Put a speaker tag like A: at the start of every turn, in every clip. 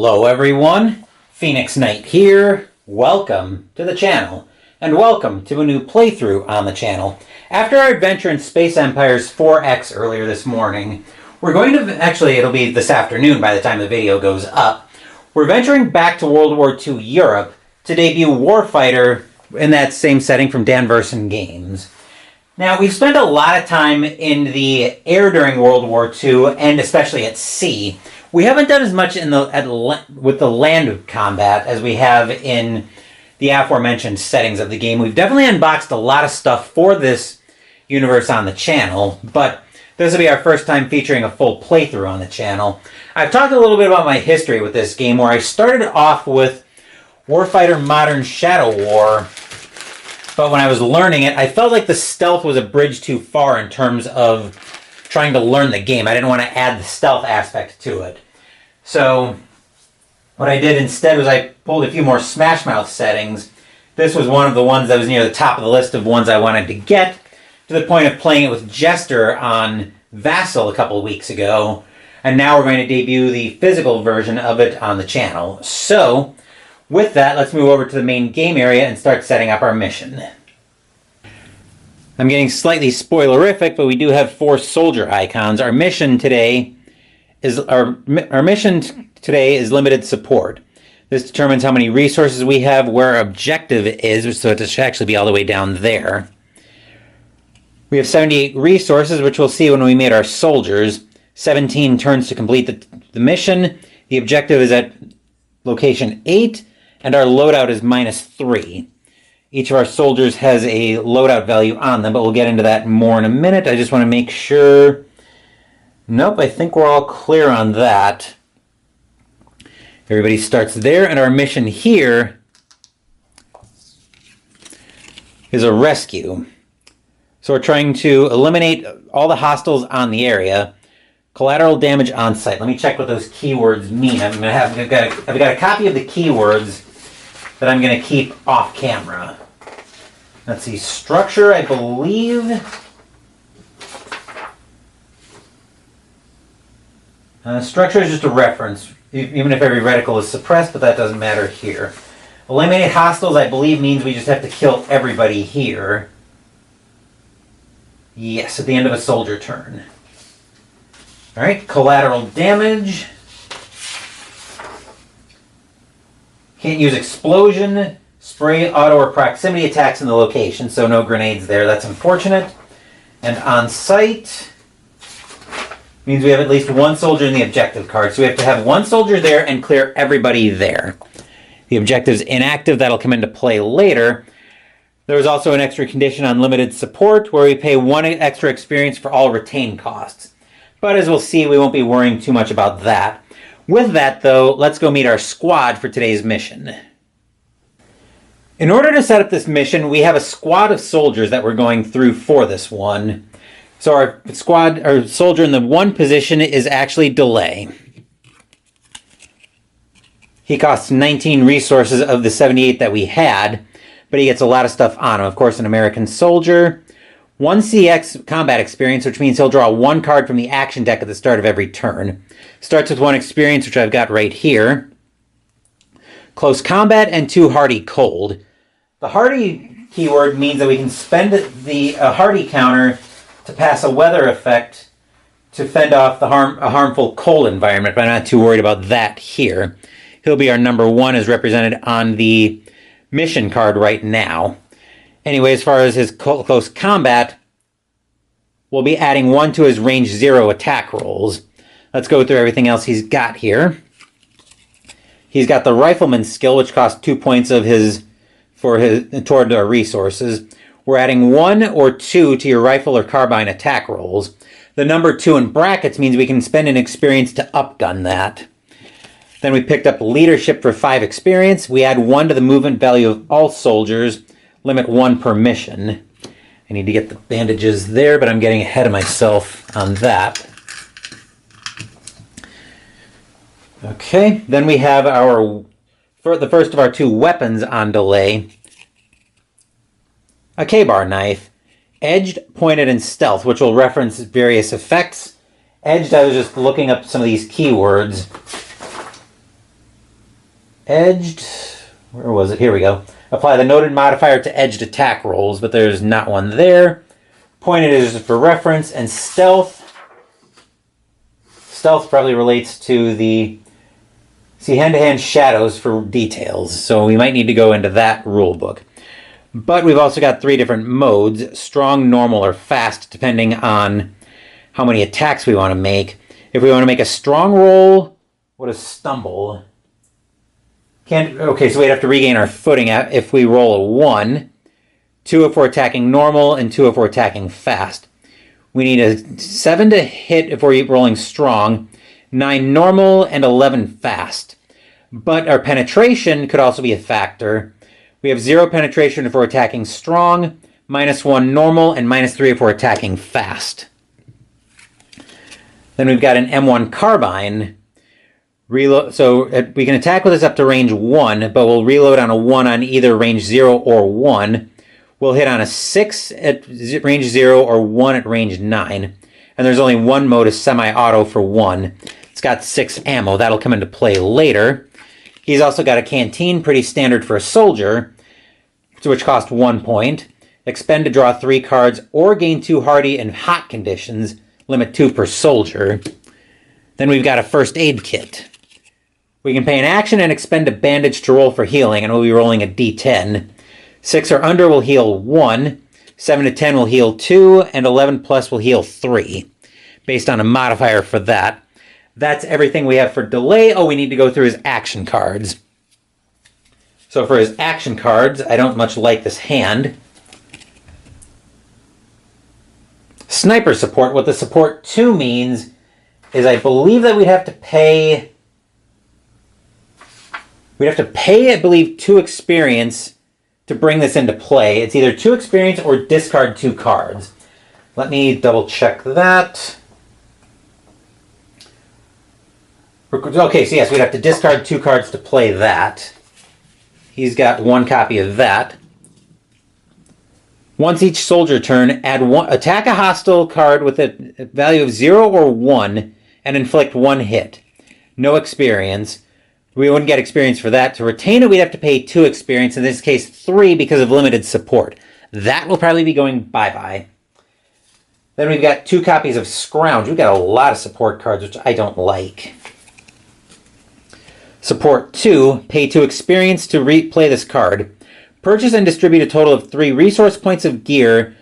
A: Hello everyone, Phoenix Knight here. Welcome to the channel, and welcome to a new playthrough on the channel. After our adventure in Space Empires 4X earlier this morning, we're going to, actually it'll be this afternoon by the time the video goes up, we're venturing back to World War II Europe to debut Warfighter in that same setting from Dan Verssen Games. Now, we've spent a lot of time in the air during World War II, and especially at sea. We haven't done as much with the land combat as we have in the aforementioned settings of the game. We've definitely unboxed a lot of stuff for this universe on the channel, but this will be our first time featuring a full playthrough on the channel. I've talked a little bit about my history with this game, where I started off with Warfighter Modern Shadow War, but when I was learning it, I felt like the stealth was a bridge too far in terms of trying to learn the game. I didn't want to add the stealth aspect to it. So what I did instead was I pulled a few more Smash Mouth settings. This was one of the ones that was near the top of the list of ones I wanted to get, to the point of playing it with Jester on Vassal a couple of weeks ago. And now we're going to debut the physical version of it on the channel. So with that, let's move over to the main game area and start setting up our mission. I'm getting slightly spoilerific, but we do have 4 soldier icons. Our mission today is limited support. This determines how many resources we have, where our objective is, so it should actually be all the way down there. We have 78 resources, which we'll see when we meet our soldiers. 17 turns to complete the mission. The objective is at location 8, and our loadout is -3. Each of our soldiers has a loadout value on them, but we'll get into that more in a minute. I just want to make sure. Nope, I think we're all clear on that. Everybody starts there, and our mission here is a rescue. So we're trying to eliminate all the hostiles on the area. Collateral damage on site. Let me check what those keywords mean. I've got a copy of the keywords that I'm going to keep off camera. Let's see, structure, I believe. Structure is just a reference, even if every reticle is suppressed, but that doesn't matter here. Eliminate hostiles, I believe, means we just have to kill everybody here. Yes, at the end of a soldier turn. Alright, collateral damage. Can't use explosion, spray, auto, or proximity attacks in the location, so no grenades there. That's unfortunate. And on site means we have at least 1 soldier in the objective card, so we have to have 1 soldier there and clear everybody there. The objective's inactive. That'll come into play later. There was also an extra condition on limited support, where we pay 1 extra experience for all retained costs. But as we'll see, we won't be worrying too much about that. With that, though, let's go meet our squad for today's mission. In order to set up this mission, we have a squad of soldiers that we're going through for this one. So our soldier in the 1 position is actually Delay. He costs 19 resources of the 78 that we had, but he gets a lot of stuff on him. Of course, an American soldier. 1 CX combat experience, which means he'll draw 1 card from the action deck at the start of every turn. Starts with 1 experience, which I've got right here. Close combat and 2 hardy cold. The hardy keyword means that we can spend the hardy counter to pass a weather effect to fend off a harmful cold environment, but I'm not too worried about that here. He'll be our number 1, as represented on the mission card right now. Anyway, as far as his close combat, we'll be adding 1 to his range 0 attack rolls. Let's go through everything else he's got here. He's got the rifleman skill, which costs 2 points of toward our resources. We're adding 1 or 2 to your rifle or carbine attack rolls. The number 2 in brackets means we can spend an experience to upgun that. Then we picked up leadership for 5 experience. We add 1 to the movement value of all soldiers. Limit 1 per mission. I need to get the bandages there, but I'm getting ahead of myself on that. Okay, then we have the first of our 2 weapons on Delay. A K-bar knife. Edged, pointed, and stealth, which will reference various effects. Edged, I was just looking up some of these keywords. Edged, where was it? Here we go. Apply the noted modifier to edged attack rolls, but there's not one there. Pointed is for reference, and stealth. Stealth probably relates to the see hand-to-hand shadows for details, so we might need to go into that rule book. But we've also got 3 different modes: strong, normal, or fast, depending on how many attacks we want to make. If we want to make a strong roll, what is stumble? Okay, so we'd have to regain our footing if we roll a 1, 2 if we're attacking normal, and 2 if we're attacking fast. We need a 7 to hit if we're rolling strong, 9 normal, and 11 fast. But our penetration could also be a factor. We have 0 penetration if we're attacking strong, -1 normal, and -3 if we're attacking fast. Then we've got an M1 carbine. Reload, so we can attack with this up to range 1, but we'll reload on a 1 on either range 0 or 1. We'll hit on a 6 at range 0 or 1 at range 9. And there's only one mode of semi-auto for 1. It's got 6 ammo. That'll come into play later. He's also got a canteen, pretty standard for a soldier, which costs 1 point. Expend to draw 3 cards or gain 2 hardy and hot conditions. Limit 2 per soldier. Then we've got a first aid kit. We can pay an action and expend a bandage to roll for healing, and we'll be rolling a d10. 6 or under will heal 1, 7 to 10 will heal 2, and 11 plus will heal 3, based on a modifier for that. That's everything we have for delay. Oh, we need to go through his action cards. So for his action cards, I don't much like this hand. Sniper support. What the support 2 means is I believe that we'd have to pay, I believe, 2 experience to bring this into play. It's either 2 experience or discard 2 cards. Let me double check that. Okay, so yes, we'd have to discard 2 cards to play that. He's got 1 copy of that. Once each soldier turn, attack a hostile card with a value of 0 or 1 and inflict 1 hit. No experience. We wouldn't get experience for that. To retain it, we'd have to pay 2 experience, in this case 3 because of limited support. That will probably be going bye-bye. Then we've got 2 copies of Scrounge. We've got a lot of support cards, which I don't like. Support 2, pay 2 experience to replay this card. Purchase and distribute a total of 3 resource points of gear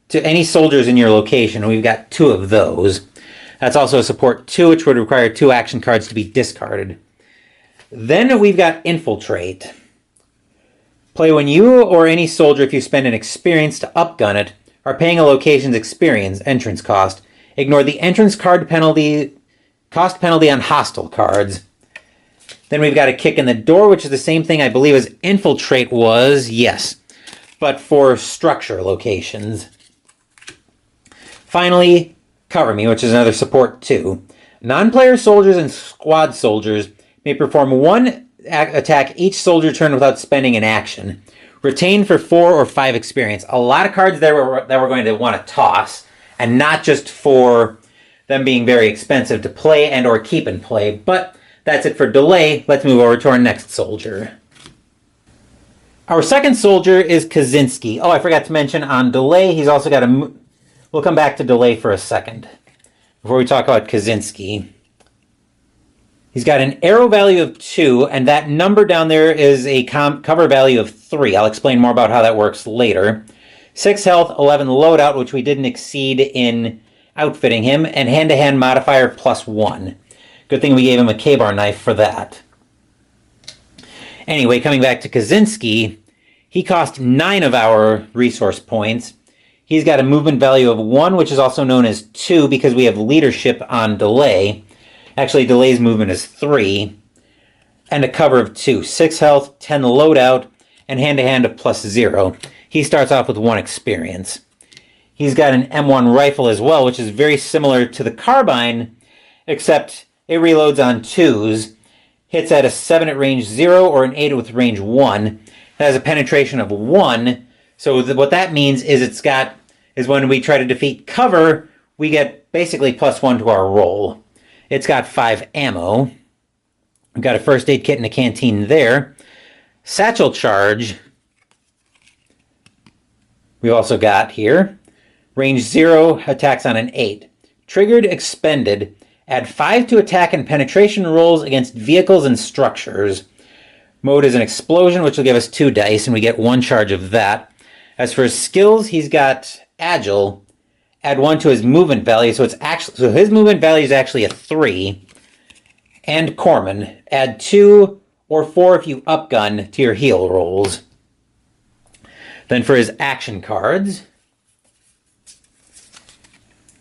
A: to any soldiers in your location. We've got 2 of those. That's also a support 2, which would require 2 action cards to be discarded. Then we've got Infiltrate. Play when you or any soldier, if you spend an experience to upgun it, are paying a location's experience entrance cost. Ignore the entrance card penalty, cost penalty on hostile cards. Then we've got a Kick in the Door, which is the same thing I believe as Infiltrate was, yes, but for structure locations. Finally, Cover Me, which is another support 2. Non-player soldiers and squad soldiers may perform 1 attack each soldier turn without spending an action. Retain for 4 or 5 experience. A lot of cards there that we're going to want to toss, and not just for them being very expensive to play and or keep in play. But that's it for delay. Let's move over to our next soldier. Our second soldier is Kaczynski. Oh, I forgot to mention on delay, he's also got a... We'll come back to delay for a second before we talk about Kaczynski. He's got an arrow value of 2, and that number down there is a cover value of 3. I'll explain more about how that works later. 6 health, 11 loadout, which we didn't exceed in outfitting him, and hand-to-hand modifier +1. Good thing we gave him a K-bar knife for that. Anyway, coming back to Kaczynski, he cost 9 of our resource points. He's got a movement value of 1, which is also known as 2 because we have leadership on delay. Actually, delay's movement is 3. And a cover of 2. 6 health, 10 loadout, and hand-to-hand of +0. He starts off with 1 experience. He's got an M1 rifle as well, which is very similar to the carbine, except it reloads on 2s, hits at a 7 at range 0 or an 8 with range 1. It has a penetration of 1. So what that means is when we try to defeat cover, we get basically +1 to our roll. It's got 5 ammo. We've got a first aid kit in the canteen there. Satchel charge. We've also got here. Range 0, attacks on an 8. Triggered, expended. Add 5 to attack and penetration rolls against vehicles and structures. Mode is an explosion, which will give us 2 dice, and we get 1 charge of that. As for his skills, he's got agile. Add 1 to his movement value, so his movement value is actually a 3. And Corpsman. Add 2 or 4 if you upgun to your heal rolls. Then for his action cards,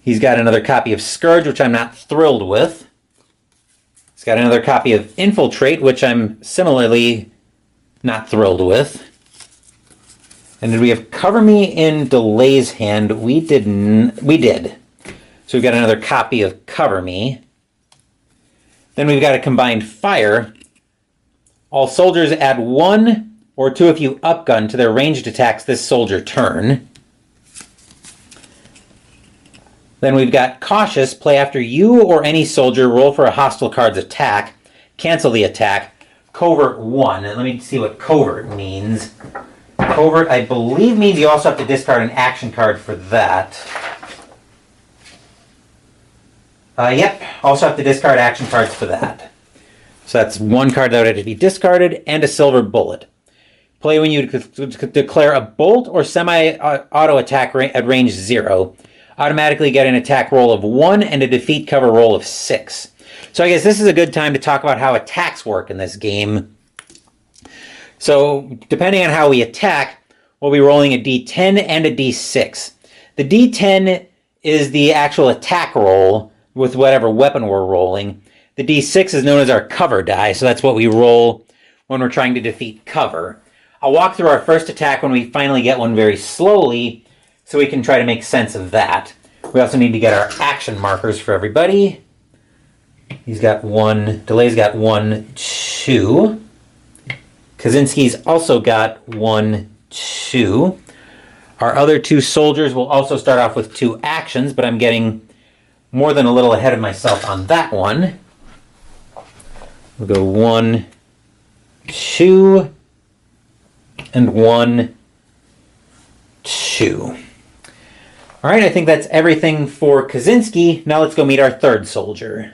A: he's got another copy of Scourge, which I'm not thrilled with. He's got another copy of Infiltrate, which I'm similarly not thrilled with. And did we have Cover Me in Delay's hand? We didn't. We did. So we've got another copy of Cover Me. Then we've got a Combined Fire. All soldiers add 1 or 2 if you upgun to their ranged attacks this soldier turn. Then we've got Cautious. Play after you or any soldier. Roll for a hostile card's attack. Cancel the attack. Covert 1. And let me see what Covert means. Covert, I believe, means you also have to discard an action card for that. Yep. Also have to discard action cards for that. So that's 1 card that would have to be discarded and a silver bullet. Play when you declare a bolt or semi-auto attack at range 0. Automatically get an attack roll of 1 and a defeat cover roll of 6. So I guess this is a good time to talk about how attacks work in this game. So depending on how we attack, we'll be rolling a d10 and a d6. The d10 is the actual attack roll with whatever weapon we're rolling. The d6 is known as our cover die, so that's what we roll when we're trying to defeat cover. I'll walk through our first attack when we finally get one very slowly, so we can try to make sense of that. We also need to get our action markers for everybody. He's got 1. Delay's got 1, 2. Kaczynski's also got 1, 2. Our other 2 soldiers will also start off with 2 actions, but I'm getting more than a little ahead of myself on that one. We'll go 1, 2, and 1, 2. All right, I think that's everything for Kaczynski. Now let's go meet our third soldier.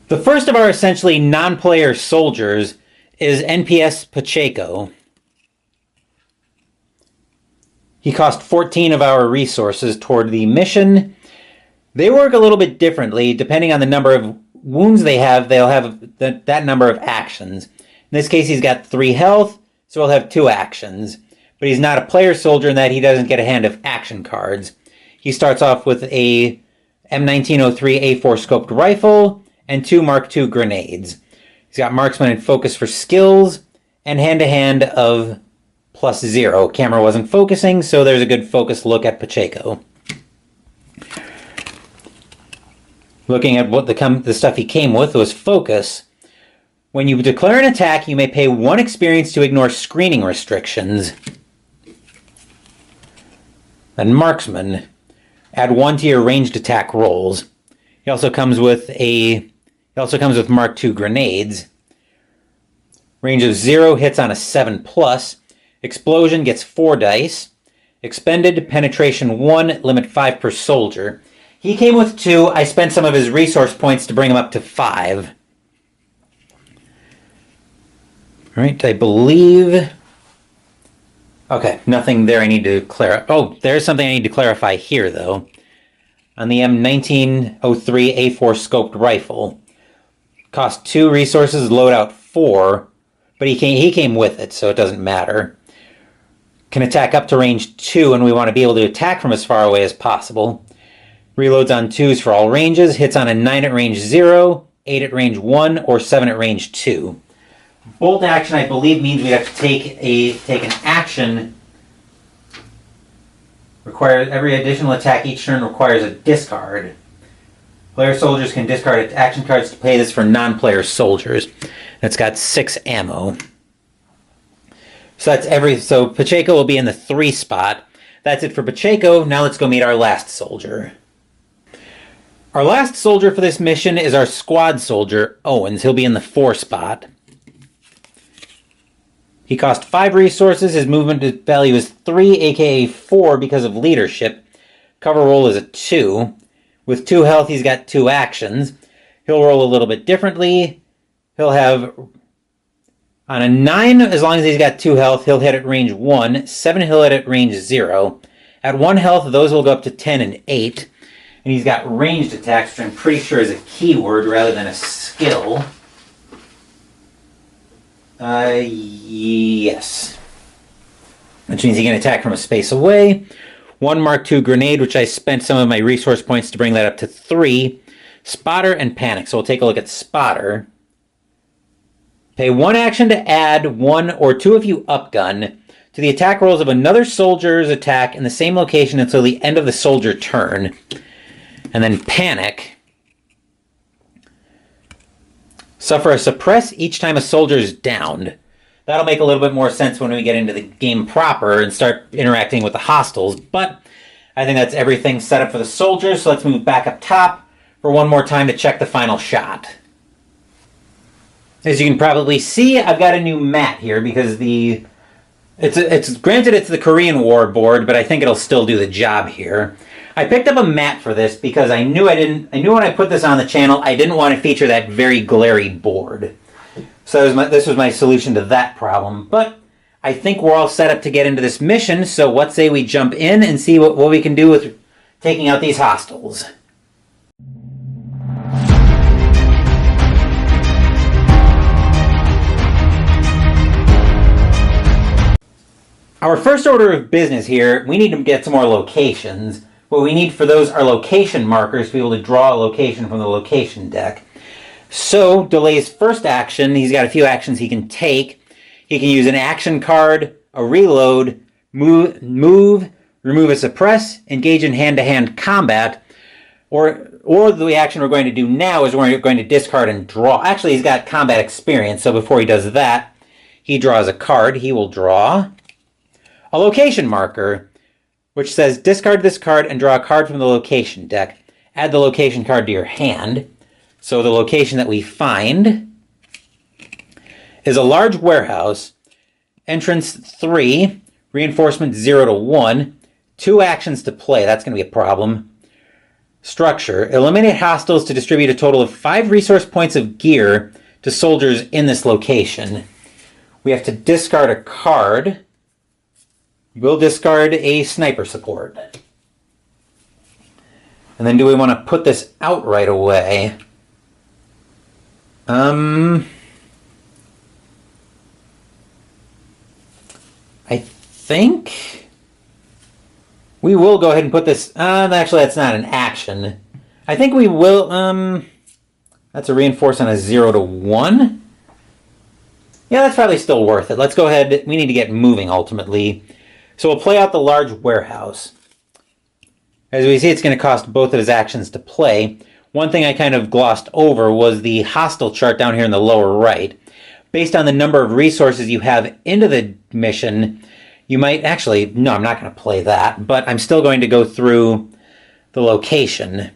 A: The first of our essentially non-player soldiers is NPS Pacheco. He cost 14 of our resources toward the mission. They work a little bit differently. Depending on the number of wounds they have, they'll have that number of actions. In this case, he's got 3 health, so he'll have 2 actions. But he's not a player soldier in that he doesn't get a hand of action cards. He starts off with a M1903 A4 scoped rifle and 2 Mark II grenades. He's got marksman and focus for skills and hand-to-hand of +0. Camera wasn't focusing, so there's a good focused look at Pacheco. Looking at what the stuff he came with was focus. When you declare an attack, you may pay 1 experience to ignore screening restrictions. Then marksman. Add 1 to your ranged attack rolls. He also comes with Mark II grenades. Range of 0 hits on a 7+. Explosion gets 4 dice. Expended, penetration 1, limit 5 per soldier. He came with 2. I spent some of his resource points to bring him up to 5. All right, I believe... Okay, nothing there I need to clarify. Oh, there's something I need to clarify here, though. On the M1903 A4 scoped rifle. Cost 2 resources, loadout 4, but he came with it, so it doesn't matter. Can attack up to range 2, and we want to be able to attack from as far away as possible. Reloads on 2s for all ranges, hits on a 9 at range 0, 8 at range 1, or 7 at range 2. Bolt action, I believe, means we have to take an action. Every additional attack each turn requires a discard. Player soldiers can discard action cards to play this for non-player soldiers. It's got 6 ammo. So Pacheco will be in the 3 spot. That's it for Pacheco. Now let's go meet our last soldier. Our last soldier for this mission is our squad soldier, Owens. He'll be in the 4 spot. He cost 5 resources. His movement value is 3, aka 4, because of leadership. Cover roll is a 2. With 2 health, he's got 2 actions. He'll roll a little bit differently. He'll have, on a 9, as long as he's got 2 health, he'll hit at range 1. 7, he'll hit at range 0. At 1 health, those will go up to 10 and 8. And he's got ranged attacks, which I'm pretty sure is a keyword rather than a skill. Yes. Which means he can attack from a space away. 1 Mark II grenade, which I spent some of my resource points to bring that up to 3. Spotter and panic. So we'll take a look at spotter. Pay 1 action to add 1 or 2 of you upgun to the attack rolls of another soldier's attack in the same location until the end of the soldier turn. And then panic. Suffer a suppress each time a soldier is downed. That'll make a little bit more sense when we get into the game proper and start interacting with the hostiles, but I think that's everything set up for the soldiers, so let's move back up top for one more time to check the final shot. As you can probably see, I've got a new mat here because it's granted it's the Korean War board, but I think it'll still do the job here. I picked up a mat for this because I knew when I put this on the channel, I didn't want to feature that very glary board. So this was my solution to that problem. But I think we're all set up to get into this mission, so what say we jump in and see what we can do with taking out these hostiles. Our first order of business here, we need to get some more locations. What we need for those are location markers to be able to draw a location from the location deck. So, Delay's first action, he's got a few actions he can take. He can use an action card, a reload, move, remove a suppress, engage in hand-to-hand combat, or the action we're going to do now is we're going to discard and draw. Actually, he's got combat experience, so before he does that, he draws a card. He will draw a location marker, which says discard this card and draw a card from the location deck. Add the location card to your hand. So the location that we find is a large warehouse, entrance 3, reinforcement 0 to 1, 2 actions to play. That's going to be a problem. Structure. Eliminate hostiles to distribute a total of 5 resource points of gear to soldiers in this location. We have to discard a card. We'll discard a sniper support. And then do we want to put this out right away? I think we will go ahead and put this... actually, that's not an action. I think we will... that's a reinforce on a 0 to 1. Yeah, that's probably still worth it. Let's go ahead. We need to get moving, ultimately. So we'll play out the large warehouse. As we see, it's going to cost both of his actions to play. One thing I kind of glossed over was the hostile chart down here in the lower right. Based on the number of resources you have into the mission, you might actually... No, I'm not going to play that, but I'm still going to go through the location.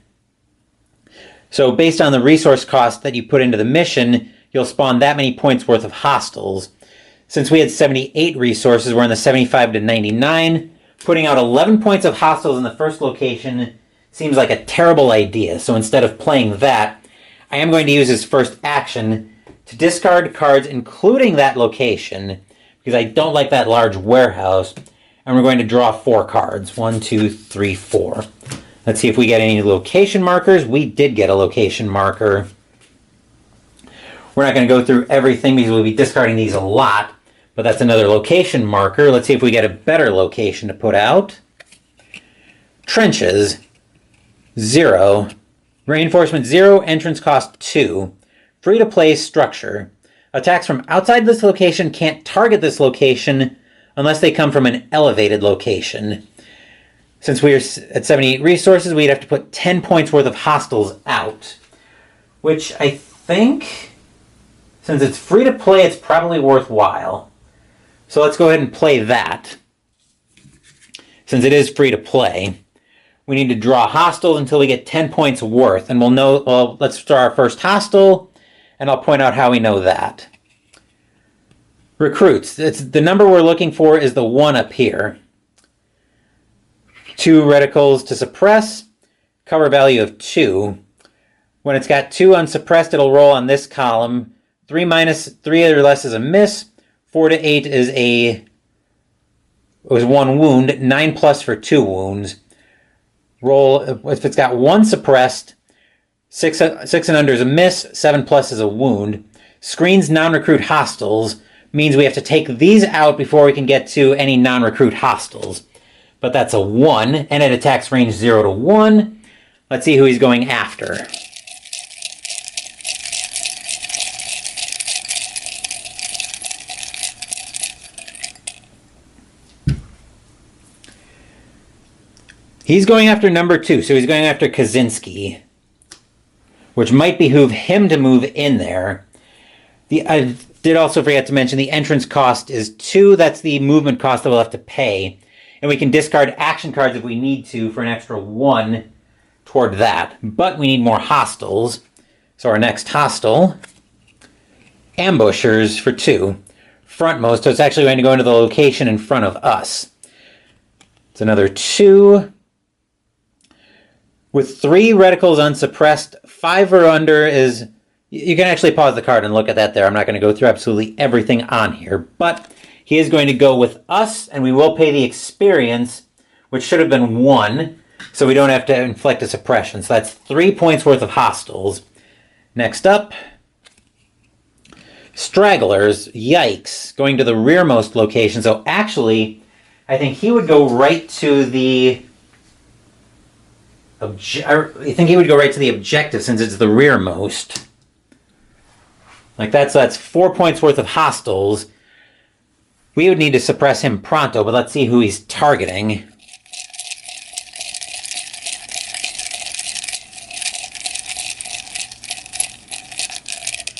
A: So based on the resource cost that you put into the mission, you'll spawn that many points worth of hostiles. Since we had 78 resources, we're in the 75 to 99. Putting out 11 points of hostiles in the first location seems like a terrible idea. So instead of playing that, I am going to use his first action to discard cards, including that location, because I don't like that large warehouse. And we're going to draw 4 cards. 1, 2, 3, 4. Let's see if we get any location markers. We did get a location marker. We're not going to go through everything because we'll be discarding these a lot. But that's another location marker. Let's see if we get a better location to put out. Trenches. 0. Reinforcement 0. Entrance cost 2. Free-to-play structure. Attacks from outside this location can't target this location unless they come from an elevated location. Since we are at 78 resources, we'd have to put 10 points worth of hostiles out. Which I think, since it's free to play, it's probably worthwhile. So let's go ahead and play that. Since it is free to play. We need to draw hostiles until we get 10 points worth. And we'll know, well, let's draw our first hostile, and I'll point out how we know that. Recruits. The number we're looking for is the 1 up here. 2 reticles to suppress, cover value of 2. When it's got 2 unsuppressed, it'll roll on this column. 3 minus 3 or less is a miss. 4 to 8 was 1 wound. 9 plus for 2 wounds. Roll, if it's got 1 suppressed, 6 and under is a miss. 7 plus is a wound. Screens non-recruit hostiles means we have to take these out before we can get to any non-recruit hostiles. But that's a 1, and it attacks range 0 to 1. Let's see who he's going after. He's going after number 2, so he's going after Kaczynski, which might behoove him to move in there. I did also forget to mention the entrance cost is 2. That's the movement cost that we'll have to pay. And we can discard action cards if we need to for an extra 1 toward that. But we need more hostiles. So our next hostile, ambushers for 2. Frontmost, so it's actually going to go into the location in front of us. It's another 2. With 3 reticles unsuppressed, 5 or under is... You can actually pause the card and look at that there. I'm not going to go through absolutely everything on here. But he is going to go with us, and we will pay the experience, which should have been 1, so we don't have to inflict a suppression. So that's 3 points worth of hostiles. Next up, stragglers. Yikes. Going to the rearmost location. So actually, I think he would go right to the... I think he would go right to the objective since it's the rearmost. Like that's 4 points worth of hostiles. We would need to suppress him pronto, but let's see who he's targeting.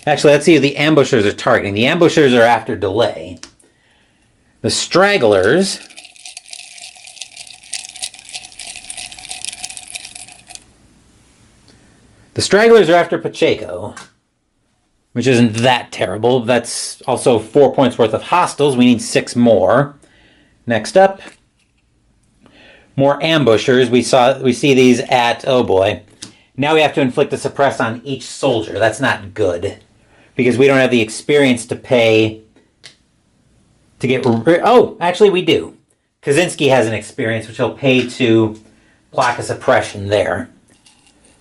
A: Actually, let's see who the ambushers are targeting. The ambushers are after delay. The stragglers... The stragglers are after Pacheco, which isn't that terrible. That's also 4 points worth of hostiles. We need 6 more. Next up, more ambushers. We see these at, oh boy. Now we have to inflict a suppress on each soldier. That's not good, because we don't have the experience to pay to get... Oh, actually we do. Kaczynski has an experience, which he'll pay to block a suppression there.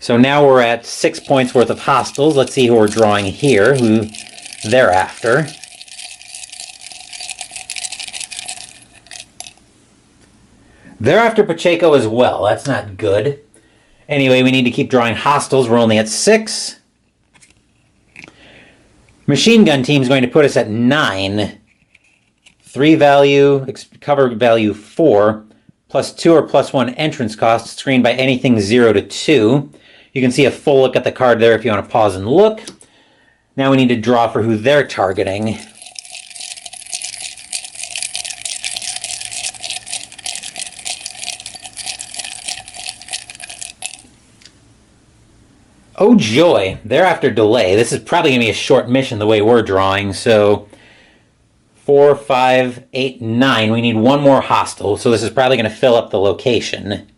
A: So now we're at 6 points worth of hostiles. Let's see who we're drawing here, who they're after. They're after Pacheco as well. That's not good. Anyway, we need to keep drawing hostiles. We're only at 6. Machine gun team's going to put us at 9. 3 value, cover value 4, plus 2 or plus 1 entrance cost, screened by anything 0 to 2. You can see a full look at the card there if you want to pause and look. Now we need to draw for who they're targeting. Oh joy, they're after delay. This is probably going to be a short mission the way we're drawing, so 4, 5, 8, 9. We need 1 more hostile, so this is probably going to fill up the location.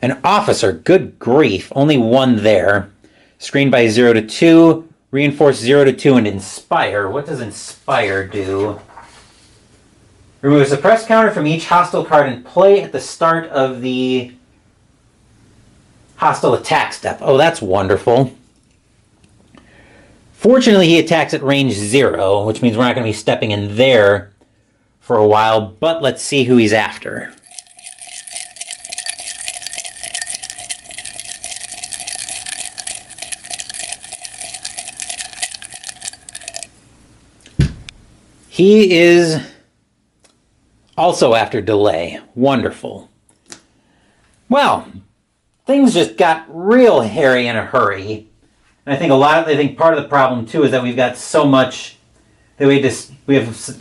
A: An officer, good grief, only 1 there. Screened by 0 to 2, reinforce 0 to 2, and inspire. What does inspire do? Remove a suppress counter from each hostile card in play at the start of the hostile attack step. Oh, that's wonderful. Fortunately, he attacks at range 0, which means we're not going to be stepping in there for a while, but let's see who he's after. He is also after delay. Wonderful. Well, things just got real hairy in a hurry. And I think part of the problem too is that we've got so much that we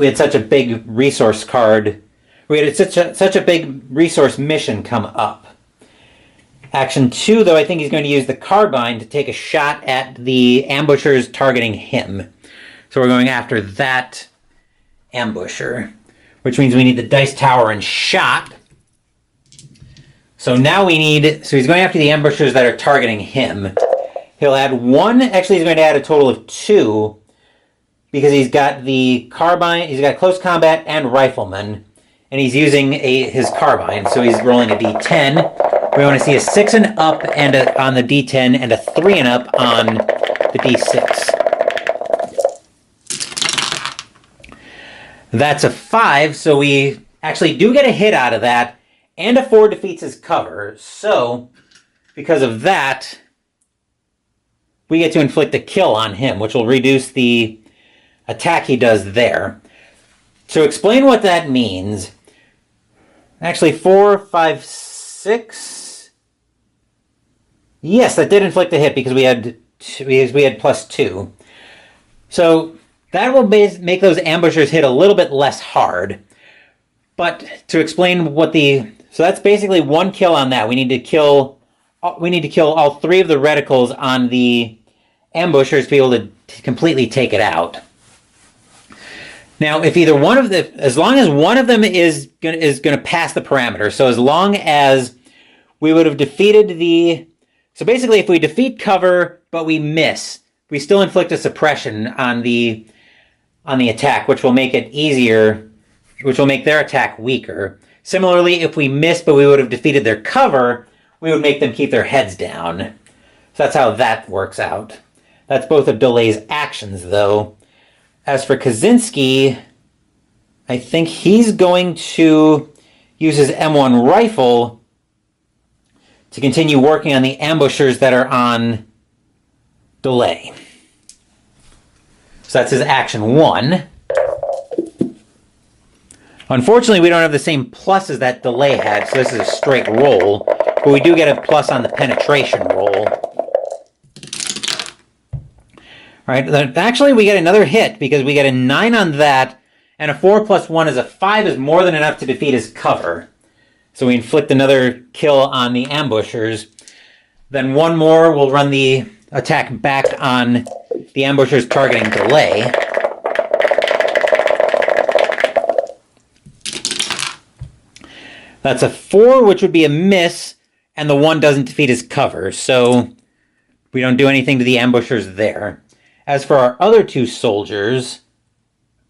A: had such a big resource card. We had such a big resource mission come up. Action 2, though, I think he's going to use the carbine to take a shot at the ambushers targeting him. So we're going after that ambusher, which means we need the dice tower and shot. So now we need, so he's going after the ambushers that are targeting him. He'll add 1, actually he's going to add a total of 2, because he's got the carbine, he's got close combat and rifleman, and he's using his carbine, so he's rolling a d10. We want to see a 6 and up and on the d10 and a 3 and up on the d6. That's a 5, so we actually do get a hit out of that, and a 4 defeats his cover. So, because of that, we get to inflict a kill on him, which will reduce the attack he does there. To explain what that means, actually 4, 5, 6... Yes, that did inflict a hit because we had +2. So that will make those ambushers hit a little bit less hard. But to explain what so that's basically 1 kill on that. We need to kill all 3 of the reticles on the ambushers to be able to completely take it out. Now, if either one of as long as one of them is going to pass the parameter, so as long as we would have defeated so basically, if we defeat cover, but we miss, we still inflict a suppression on the attack, which will make it easier, which will make their attack weaker. Similarly, if we miss, but we would have defeated their cover, we would make them keep their heads down. So that's how that works out. That's both of Delay's actions, though. As for Kaczynski, I think he's going to use his M1 rifle to continue working on the ambushers that are on Delay. So that's his action 1. Unfortunately, we don't have the same pluses that Delay had, so this is a straight roll. But we do get a plus on the penetration roll. Alright, actually we get another hit because we get a 9 on that, and a 4 plus 1 is a 5 is more than enough to defeat his cover. So we inflict another kill on the ambushers. Then 1 more will run the attack back on the ambushers targeting Delay. That's a 4, which would be a miss, and the 1 doesn't defeat his cover, so we don't do anything to the ambushers there. As for our other 2 soldiers,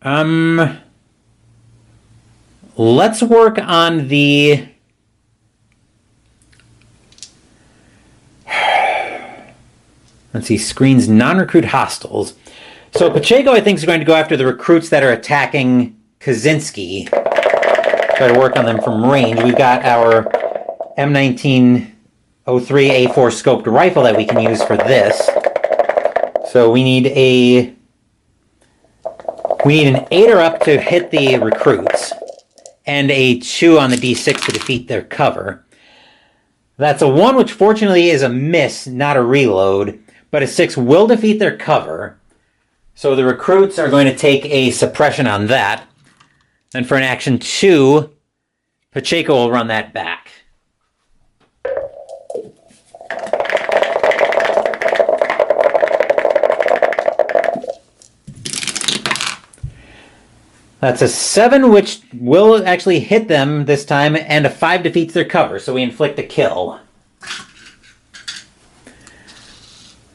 A: let's work on the... Let's see, screens non-recruit hostiles. So Pacheco, I think, is going to go after the recruits that are attacking Kaczynski. Try to work on them from range. We've got our M1903A4 scoped rifle that we can use for this. So we need an 8 or up to hit the recruits, and a 2 on the D6 to defeat their cover. That's a 1, which fortunately is a miss, not a reload, but a 6 will defeat their cover. So the recruits are going to take a suppression on that. And for an action 2, Pacheco will run that back. That's a 7, which will actually hit them this time, and a 5 defeats their cover, so we inflict a kill.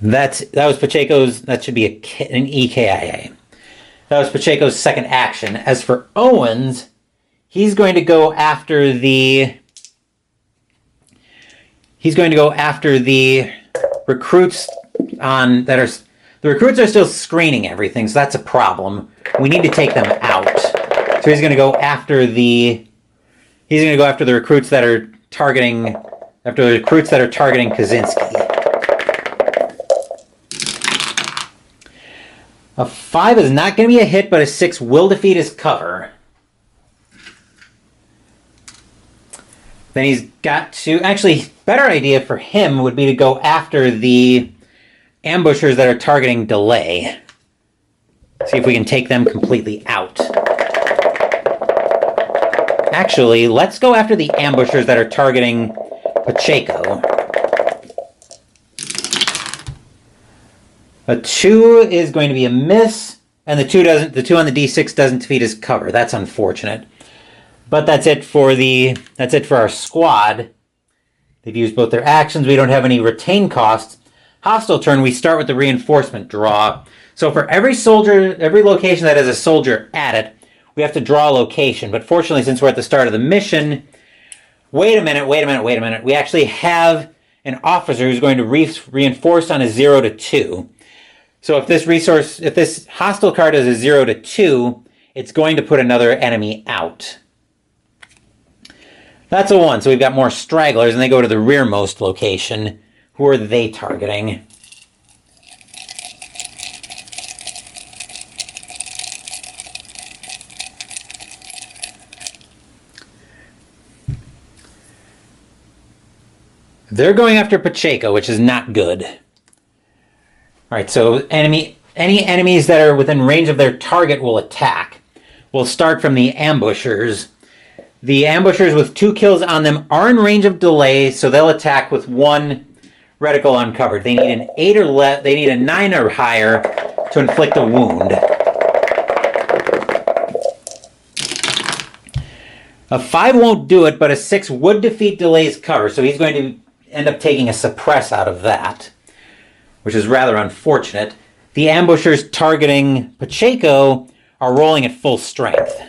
A: That was Pacheco's, that should be an EKIA. That was Pacheco's second action. As for Owens, he's going to go after the recruits on that are the recruits are still screening everything, so that's a problem. We need to take them out. So he's going to go after the recruits that are targeting Kaczynski. A 5 is not going to be a hit, but a 6 will defeat his cover. Then he's got to... Actually, better idea for him would be to go after the ambushers that are targeting Delay. See if we can take them completely out. Actually, let's go after the ambushers that are targeting Pacheco. A 2 is going to be a miss, and the 2 on the D6 doesn't defeat his cover. That's unfortunate. But that's it for our squad. They've used both their actions. We don't have any retain costs. Hostile turn, we start with the reinforcement draw. So for every location that has a soldier at it, we have to draw a location. But fortunately, since we're at the start of the mission, wait a minute. We actually have an officer who's going to reinforce on a 0 to 2. So if this hostile card is a 0 to 2, it's going to put another enemy out. That's a 1, so we've got more stragglers, and they go to the rearmost location. Who are they targeting? They're going after Pacheco, which is not good. All right, so any enemies that are within range of their target will attack. We'll start from the ambushers. The ambushers with 2 kills on them are in range of delay, so they'll attack with 1 reticle uncovered. They need an 8 or less. They need a 9 or higher to inflict a wound. A 5 won't do it, but a 6 would defeat delay's cover, so he's going to end up taking a suppress out of that, which is rather unfortunate. The ambushers targeting Pacheco are rolling at full strength.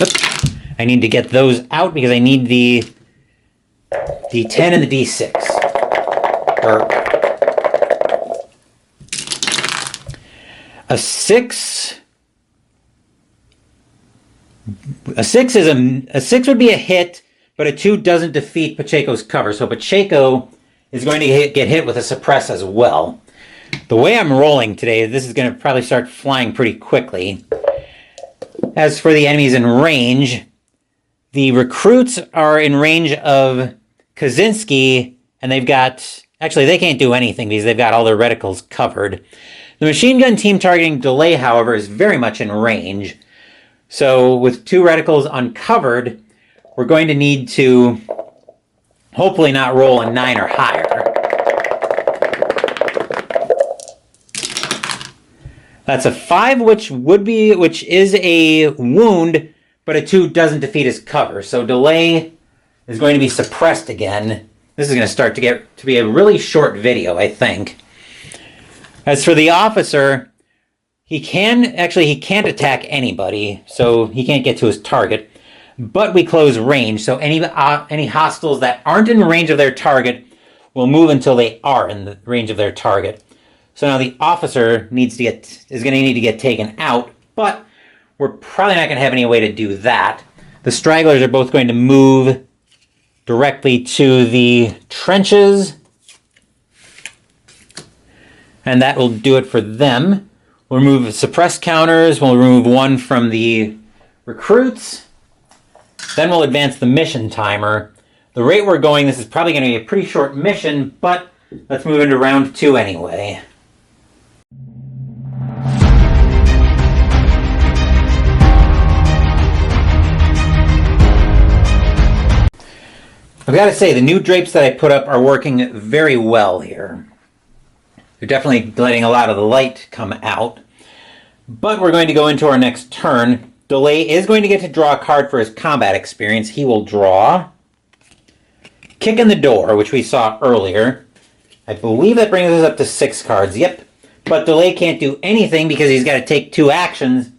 A: Oops. I need to get those out because I need the D10 and the D6. A 6 would be a hit, but a 2 doesn't defeat Pacheco's cover. So Pacheco is going to get hit with a suppress as well. The way I'm rolling today, this is going to probably start flying pretty quickly. As for the enemies in range, the recruits are in range of Kaczynski, and they've got... Actually, they can't do anything because they've got all their reticles covered. The machine gun team targeting delay, however, is very much in range. So with 2 reticles uncovered, we're going to need to hopefully not roll a 9 or higher. That's a 5, which is a wound, but a 2 doesn't defeat his cover. So delay is going to be suppressed again. This is going to start to be a really short video, I think. As for the officer, he can't attack anybody, so he can't get to his target. But we close range, so any hostiles that aren't in range of their target will move until they are in the range of their target. So now the officer is going to need to get taken out, but we're probably not going to have any way to do that. The stragglers are both going to move directly to the trenches, and that will do it for them. We'll remove suppress counters, we'll remove 1 from the recruits, then we'll advance the mission timer. The rate we're going, this is probably going to be a pretty short mission, but let's move into round 2 anyway. I've got to say, the new drapes that I put up are working very well here. They're definitely letting a lot of the light come out. But we're going to go into our next turn. Delay is going to get to draw a card for his combat experience. He will draw Kick in the Door, which we saw earlier. I believe that brings us up to 6 cards. Yep. But Delay can't do anything because he's got to take 2 actions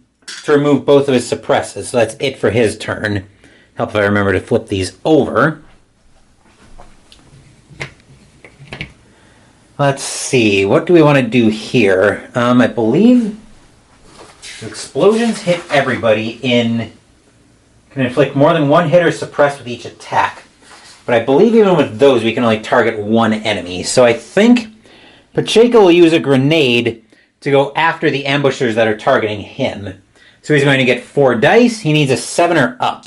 A: to remove both of his suppresses. So that's it for his turn. Help if I remember to flip these over. Let's see, what do we want to do here? I believe explosions hit everybody can inflict more than 1 hit or suppress with each attack. But I believe even with those, we can only target 1 enemy. So I think Pacheco will use a grenade to go after the ambushers that are targeting him. So he's going to get 4 dice. He needs a 7 or up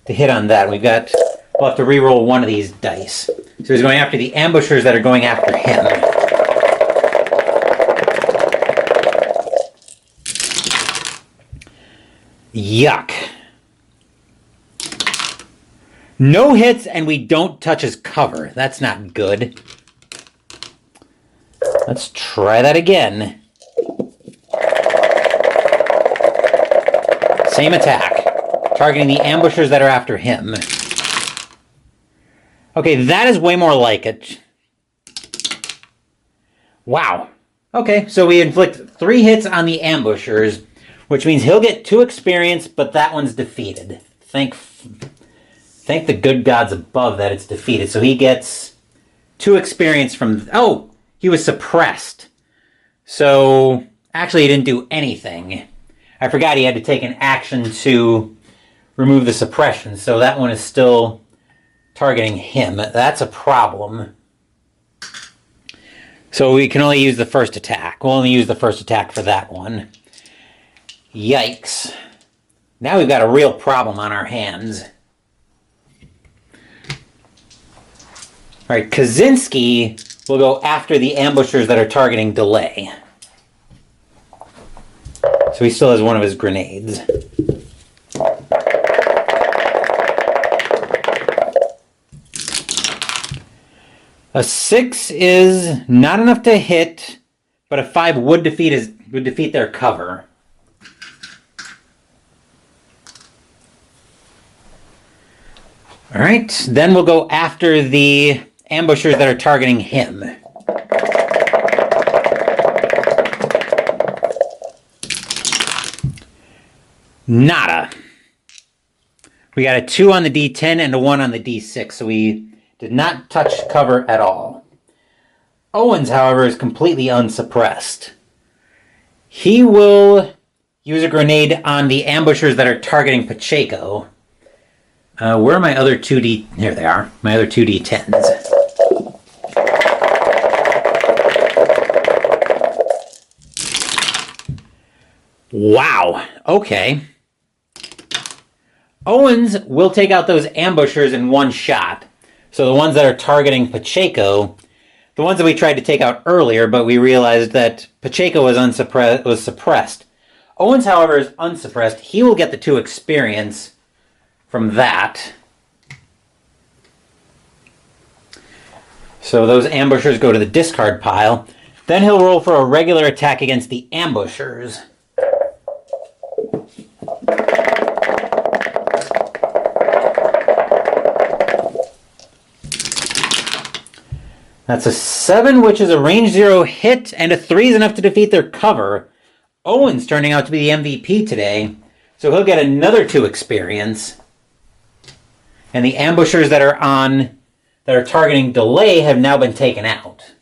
A: to hit on that. We'll have to re-roll 1 of these dice. So he's going after the ambushers that are going after him. Yuck. No hits, and we don't touch his cover. That's not good. Let's try that again. Same attack. Targeting the ambushers that are after him. Okay, that is way more like it. Wow. Okay, so we inflict 3 hits on the ambushers, which means he'll get 2 experience, but that one's defeated. Thank the good gods above that it's defeated. So he gets 2 experience from... Oh, he was suppressed. So, actually he didn't do anything. I forgot he had to take an action to remove the suppression. So that one is still targeting him. That's a problem. So we can only use the first attack. We'll only use the first attack for that one. Yikes. Now we've got a real problem on our hands. Alright, Kaczynski will go after the ambushers that are targeting Delay. So he still has one of his grenades. A 6 is not enough to hit, but a 5 would defeat their cover. Alright, then we'll go after the ambushers that are targeting him. Nada. We got a 2 on the D10 and a 1 on the D6, so we did not touch cover at all. Owens, however, is completely unsuppressed. He will use a grenade on the ambushers that are targeting Pacheco. Where are my other 2D... Here they are. My other 2D10s. Wow. Okay. Owens will take out those ambushers in one shot. So the ones that are targeting Pacheco, the ones that we tried to take out earlier, but we realized that Pacheco was suppressed. Owens, however, is unsuppressed. He will get the 2 experience from that. So those ambushers go to the discard pile. Then he'll roll for a regular attack against the ambushers. That's a 7, which is a range 0 hit, and a 3 is enough to defeat their cover. Owens turning out to be the MVP today, so he'll get another 2 experience. And the ambushers that are targeting Delay have now been taken out.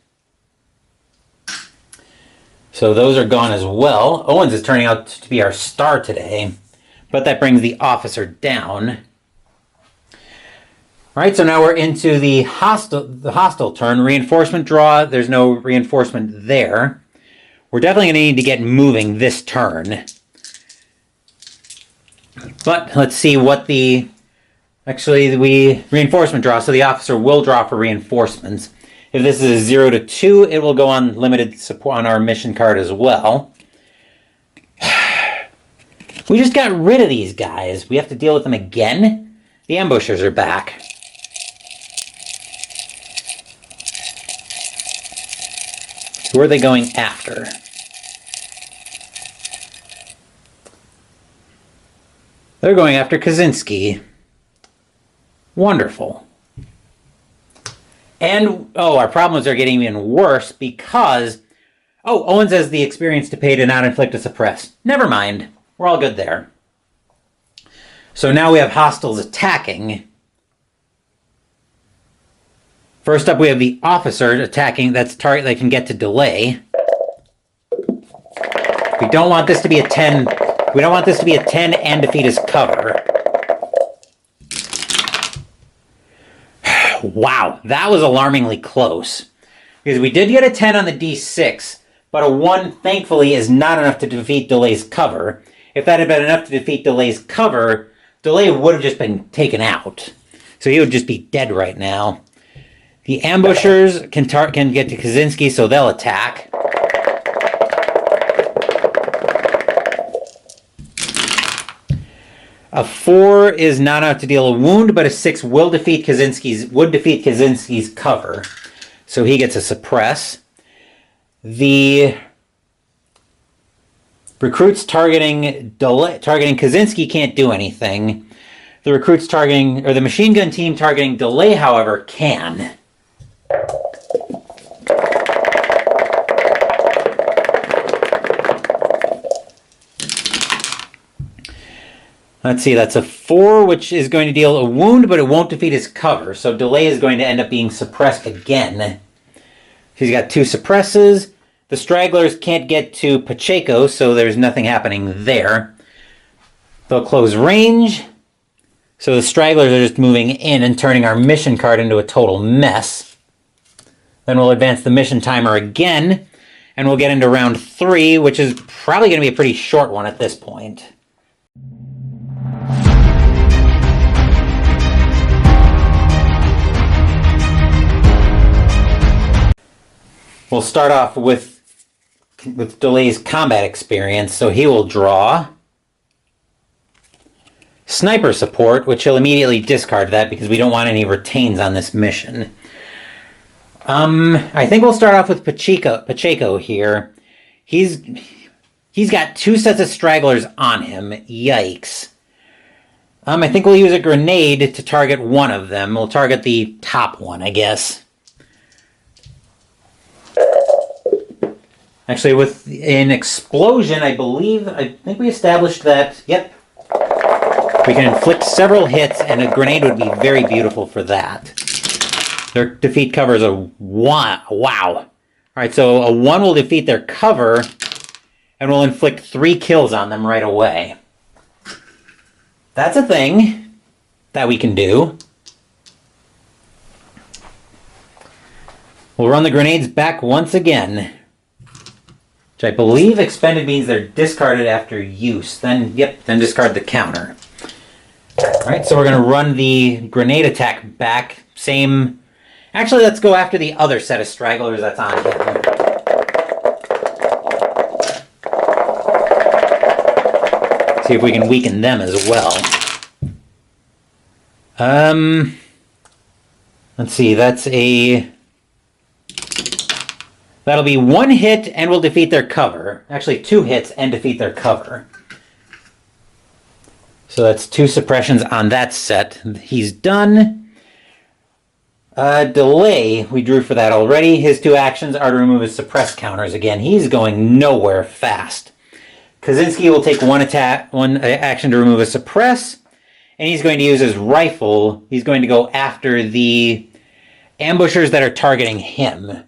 A: So those are gone as well. Owens is turning out to be our star today, but that brings the officer down. All right, so now we're into the hostile turn. Reinforcement draw, there's no reinforcement there. We're definitely going to need to get moving this turn. But let's see what the... Actually, we reinforcement draw, so the officer will draw for reinforcements. If this is a 0 to 2, it will go on limited support on our mission card as well. We just got rid of these guys. We have to deal with them again? The ambushers are back. Who are they going after? They're going after Kaczynski. Wonderful. And, our problems are getting even worse because... Owens has the experience to pay to not inflict a suppress. Never mind. We're all good there. So now we have hostiles attacking. First up, we have the officer attacking. That's target they can get to Delay. We don't want this to be a 10. We don't want this to be a 10 and defeat his cover. Wow, that was alarmingly close. Because we did get a 10 on the D6, but a 1, thankfully, is not enough to defeat Delay's cover. If that had been enough to defeat Delay's cover, Delay would have just been taken out. So he would just be dead right now. The ambushers can get to Kaczynski, so they'll attack. A 4 is not enough to deal a wound, but a 6 would defeat Kaczynski's cover. So he gets a suppress. The recruits targeting Kaczynski can't do anything. The recruits targeting, or the machine gun team targeting delay, however, can. Let's see, that's a 4, which is going to deal a wound, but it won't defeat his cover. So delay is going to end up being suppressed again. He's got 2 suppresses. The stragglers can't get to Pacheco, so there's nothing happening there. They'll close range. So the stragglers are just moving in and turning our mission card into a total mess. Then we'll advance the mission timer again, and we'll get into round 3, which is probably going to be a pretty short one at this point. We'll start off with Delay's combat experience, so he will draw Sniper Support, which he'll immediately discard that because we don't want any retains on this mission. I think we'll start off with Pacheco here. He's got 2 sets of stragglers on him. Yikes. I think we'll use a grenade to target one of them. We'll target the top one, I guess. Actually, with an explosion, I think we established that, yep, we can inflict several hits, and a grenade would be very beautiful for that. Their defeat cover is a 1. Wow. All right, so a 1 will defeat their cover, and will inflict 3 kills on them right away. That's a thing that we can do. We'll run the grenades back once again. Which I believe expended means they're discarded after use. Then discard the counter. Alright, so we're going to run the grenade attack back. Same. Actually, let's go after the other set of stragglers that's on him. See if we can weaken them as well. Let's see, that'll be 1 hit and will defeat their cover. Actually, 2 hits and defeat their cover. So that's 2 suppressions on that set. He's done. Delay, we drew for that already. His 2 actions are to remove his suppress counters again. He's going nowhere fast. Kaczynski will take one action to remove a suppress, and he's going to use his rifle. He's going to go after the ambushers that are targeting him.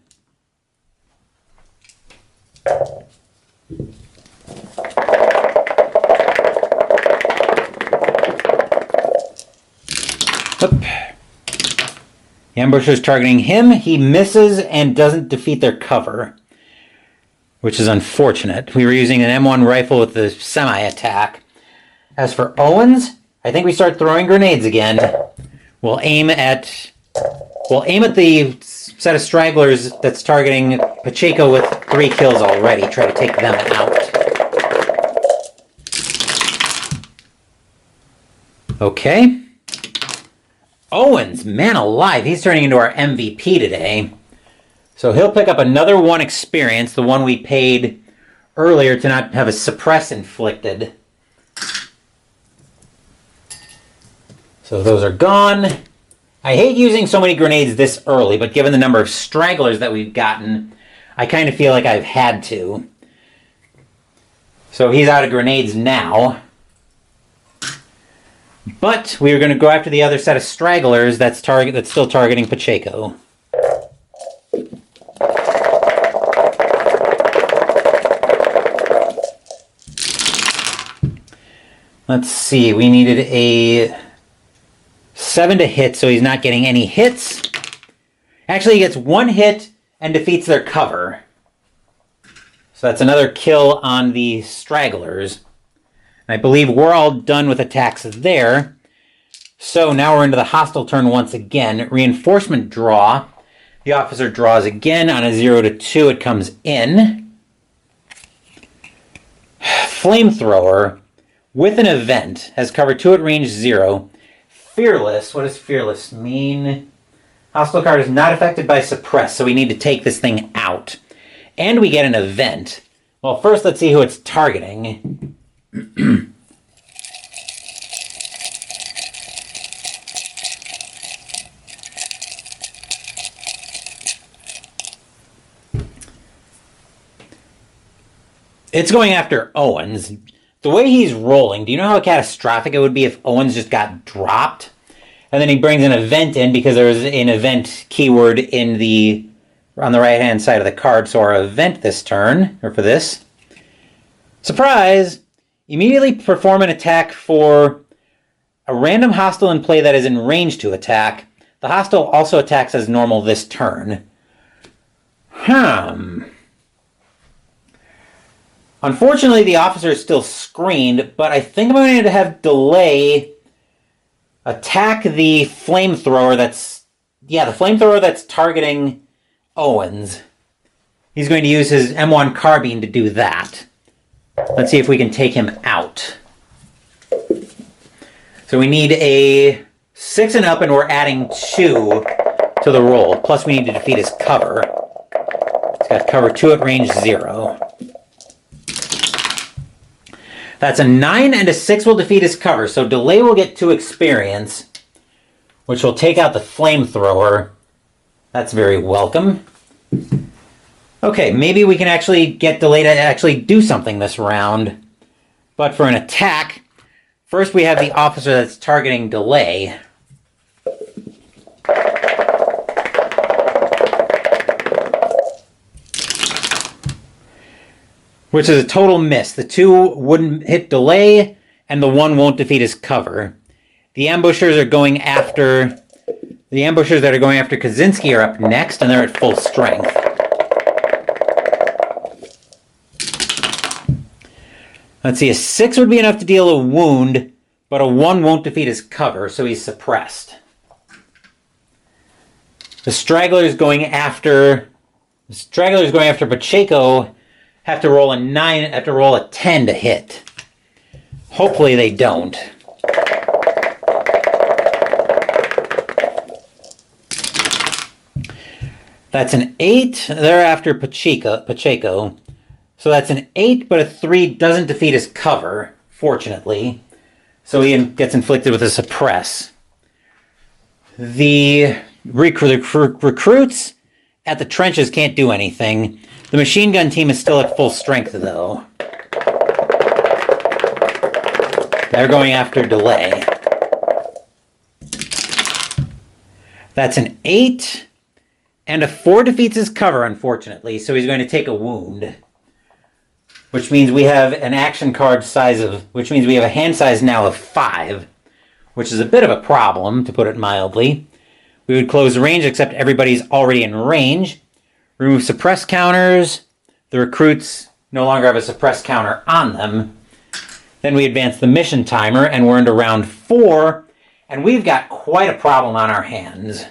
A: The ambusher's targeting him. He misses and doesn't defeat their cover, which is unfortunate. We were using an M1 rifle with the semi-attack. As for Owens, I think we start throwing grenades again. We'll aim at the set of stragglers that's targeting Pacheco with 3 kills already. Try to take them out. Okay. Owens, man alive, he's turning into our MVP today. So he'll pick up another 1 experience, the one we paid earlier to not have a suppress inflicted. So those are gone. I hate using so many grenades this early, but given the number of stragglers that we've gotten, I kind of feel like I've had to. So he's out of grenades now. But we are going to go after the other set of stragglers that's still targeting Pacheco. Let's see, we needed a 7 to hit, so he's not getting any hits. Actually, he gets 1 hit and defeats their cover. So that's another kill on the stragglers. I believe we're all done with attacks there. So now we're into the hostile turn once again. Reinforcement draw. The officer draws again. On a 0 to 2, it comes in. Flamethrower. with an event, has cover 2 at range 0. Fearless, what does fearless mean? Hostile card is not affected by suppress, so we need to take this thing out. And we get an event. Well, first let's see who it's targeting. It's going after Owens. The way he's rolling, do you know how catastrophic it would be if Owens just got dropped? And then he brings an event in because there was an event keyword on the right-hand side of the card. So our event this turn, or for this. Surprise! Immediately perform an attack for a random hostile in play that is in range to attack. The hostile also attacks as normal this turn. Unfortunately, the officer is still screened, but I think I'm going to have delay attack the flamethrower that's targeting Owens. He's going to use his M1 carbine to do that. Let's see if we can take him out. So we need a 6 and up, and we're adding 2 to the roll. Plus we need to defeat his cover. He's got cover 2 at range 0. That's a 9 and a 6 will defeat his cover, so delay will get 2 experience, which will take out the flamethrower. That's very welcome. Okay, maybe we can actually get delay to actually do something this round. But for an attack, first we have the officer that's targeting delay. Which is a total miss. The 2 wouldn't hit delay, and the 1 won't defeat his cover. The ambushers that are going after Kaczynski are up next, and they're at full strength. Let's see, a 6 would be enough to deal a wound, but a 1 won't defeat his cover, so he's suppressed. The stragglers going after Pacheco have to roll a 10 to hit. Hopefully they don't. That's an 8. They're after Pacheco. So that's an 8, but a 3 doesn't defeat his cover, fortunately. So he gets inflicted with a suppress. The recruits at the trenches can't do anything. The machine gun team is still at full strength, though. They're going after delay. That's an 8, and a 4 defeats his cover, unfortunately, so he's going to take a wound. Which means we have an action card which means we have a hand size now of 5, which is a bit of a problem, to put it mildly. We would close range, except everybody's already in range. Remove suppress counters. The recruits no longer have a suppress counter on them. Then we advance the mission timer, and we're into round 4, and we've got quite a problem on our hands.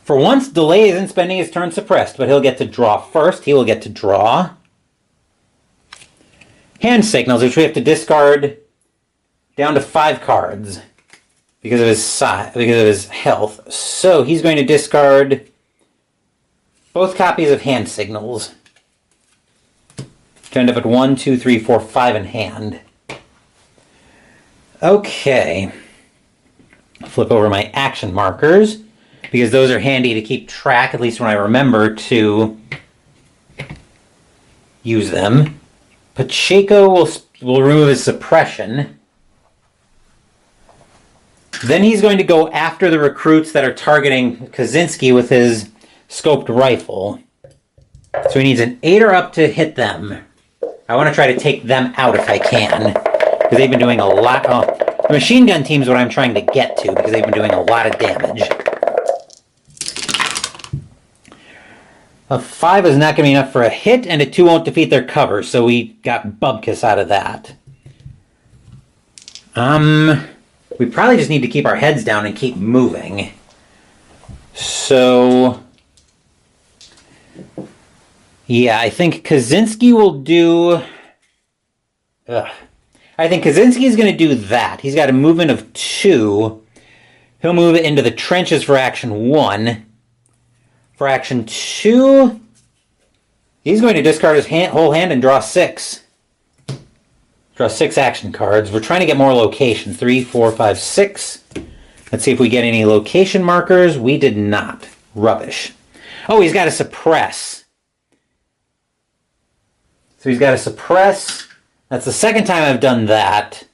A: For once, delay isn't spending his turn suppressed, but he'll get to draw first. He will get to draw hand signals, which we have to discard down to 5 cards because of his health. So he's going to discard both copies of hand signals to end up at 1, 2, 3, 4, 5 in hand. Okay. Flip over my action markers because those are handy to keep track, at least when I remember to use them. Pacheco will remove his suppression. Then he's going to go after the recruits that are targeting Kaczynski with his scoped rifle. So he needs an 8 or up to hit them. I want to try to take them out if I can, because they've been doing a lot. The machine gun team is what I'm trying to get to, because they've been doing a lot of damage. A 5 is not going to be enough for a hit, and a 2 won't defeat their cover, so we got Bubkus out of that. We probably just need to keep our heads down and keep moving. So, yeah, I think Kaczynski will do... I think Kaczynski is going to do that. He's got a movement of 2. He'll move it into the trenches for action 1. For action 2, he's going to discard his whole hand and draw 6. Draw 6 action cards. We're trying to get more location. 3, 4, 5, 6. Let's see if we get any location markers. We did not. Rubbish. Oh, he's got to suppress. So he's got to suppress. That's the second time I've done that.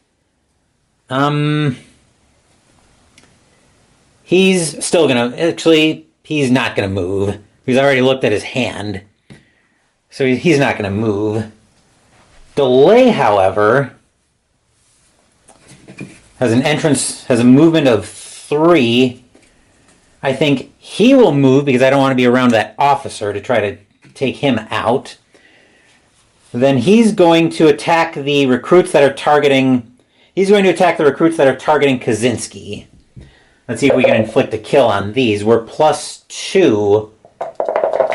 A: He's still going to... Actually, he's not going to move. He's already looked at his hand. So he's not going to move. Delay, however, has a movement of 3. I think he will move because I don't want to be around that officer to try to take him out. Then he's going to attack the recruits that are targeting... He's going to attack the recruits that are targeting Kaczynski. Let's see if we can inflict a kill on these. We're +2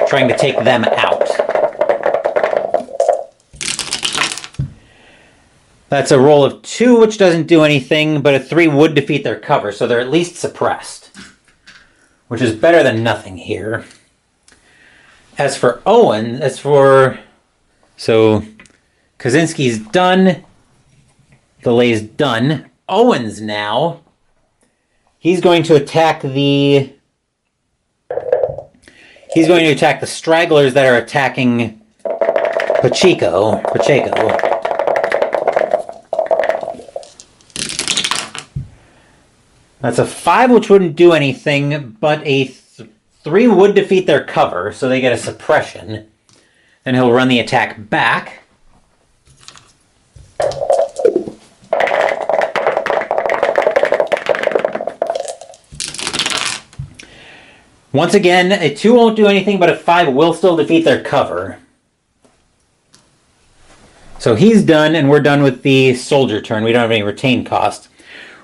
A: trying to take them out. That's a roll of 2, which doesn't do anything, but a 3 would defeat their cover, so they're at least suppressed, which is better than nothing here. As for Owen, so Kaczynski's done, Delay's done. Owen's now. He's going to attack the stragglers that are attacking Pacheco. That's a 5, which wouldn't do anything, but a 3 would defeat their cover, so they get a suppression. Then he'll run the attack back. Once again, a 2 won't do anything, but a 5 will still defeat their cover. So he's done, and we're done with the soldier turn. We don't have any retain cost.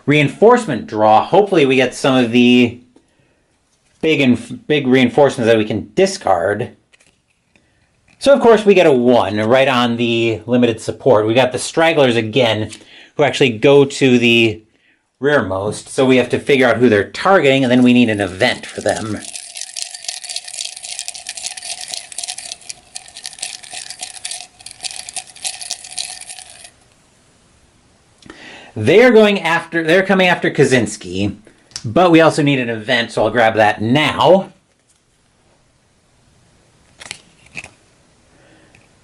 A: Reinforcement draw. Hopefully we get some of the big reinforcements that we can discard. So of course we get a 1 right on the limited support. We got the stragglers again, who actually go to the rearmost. So we have to figure out who they're targeting, and then we need an event for them. They're coming after Kaczynski, but we also need an event, so I'll grab that now.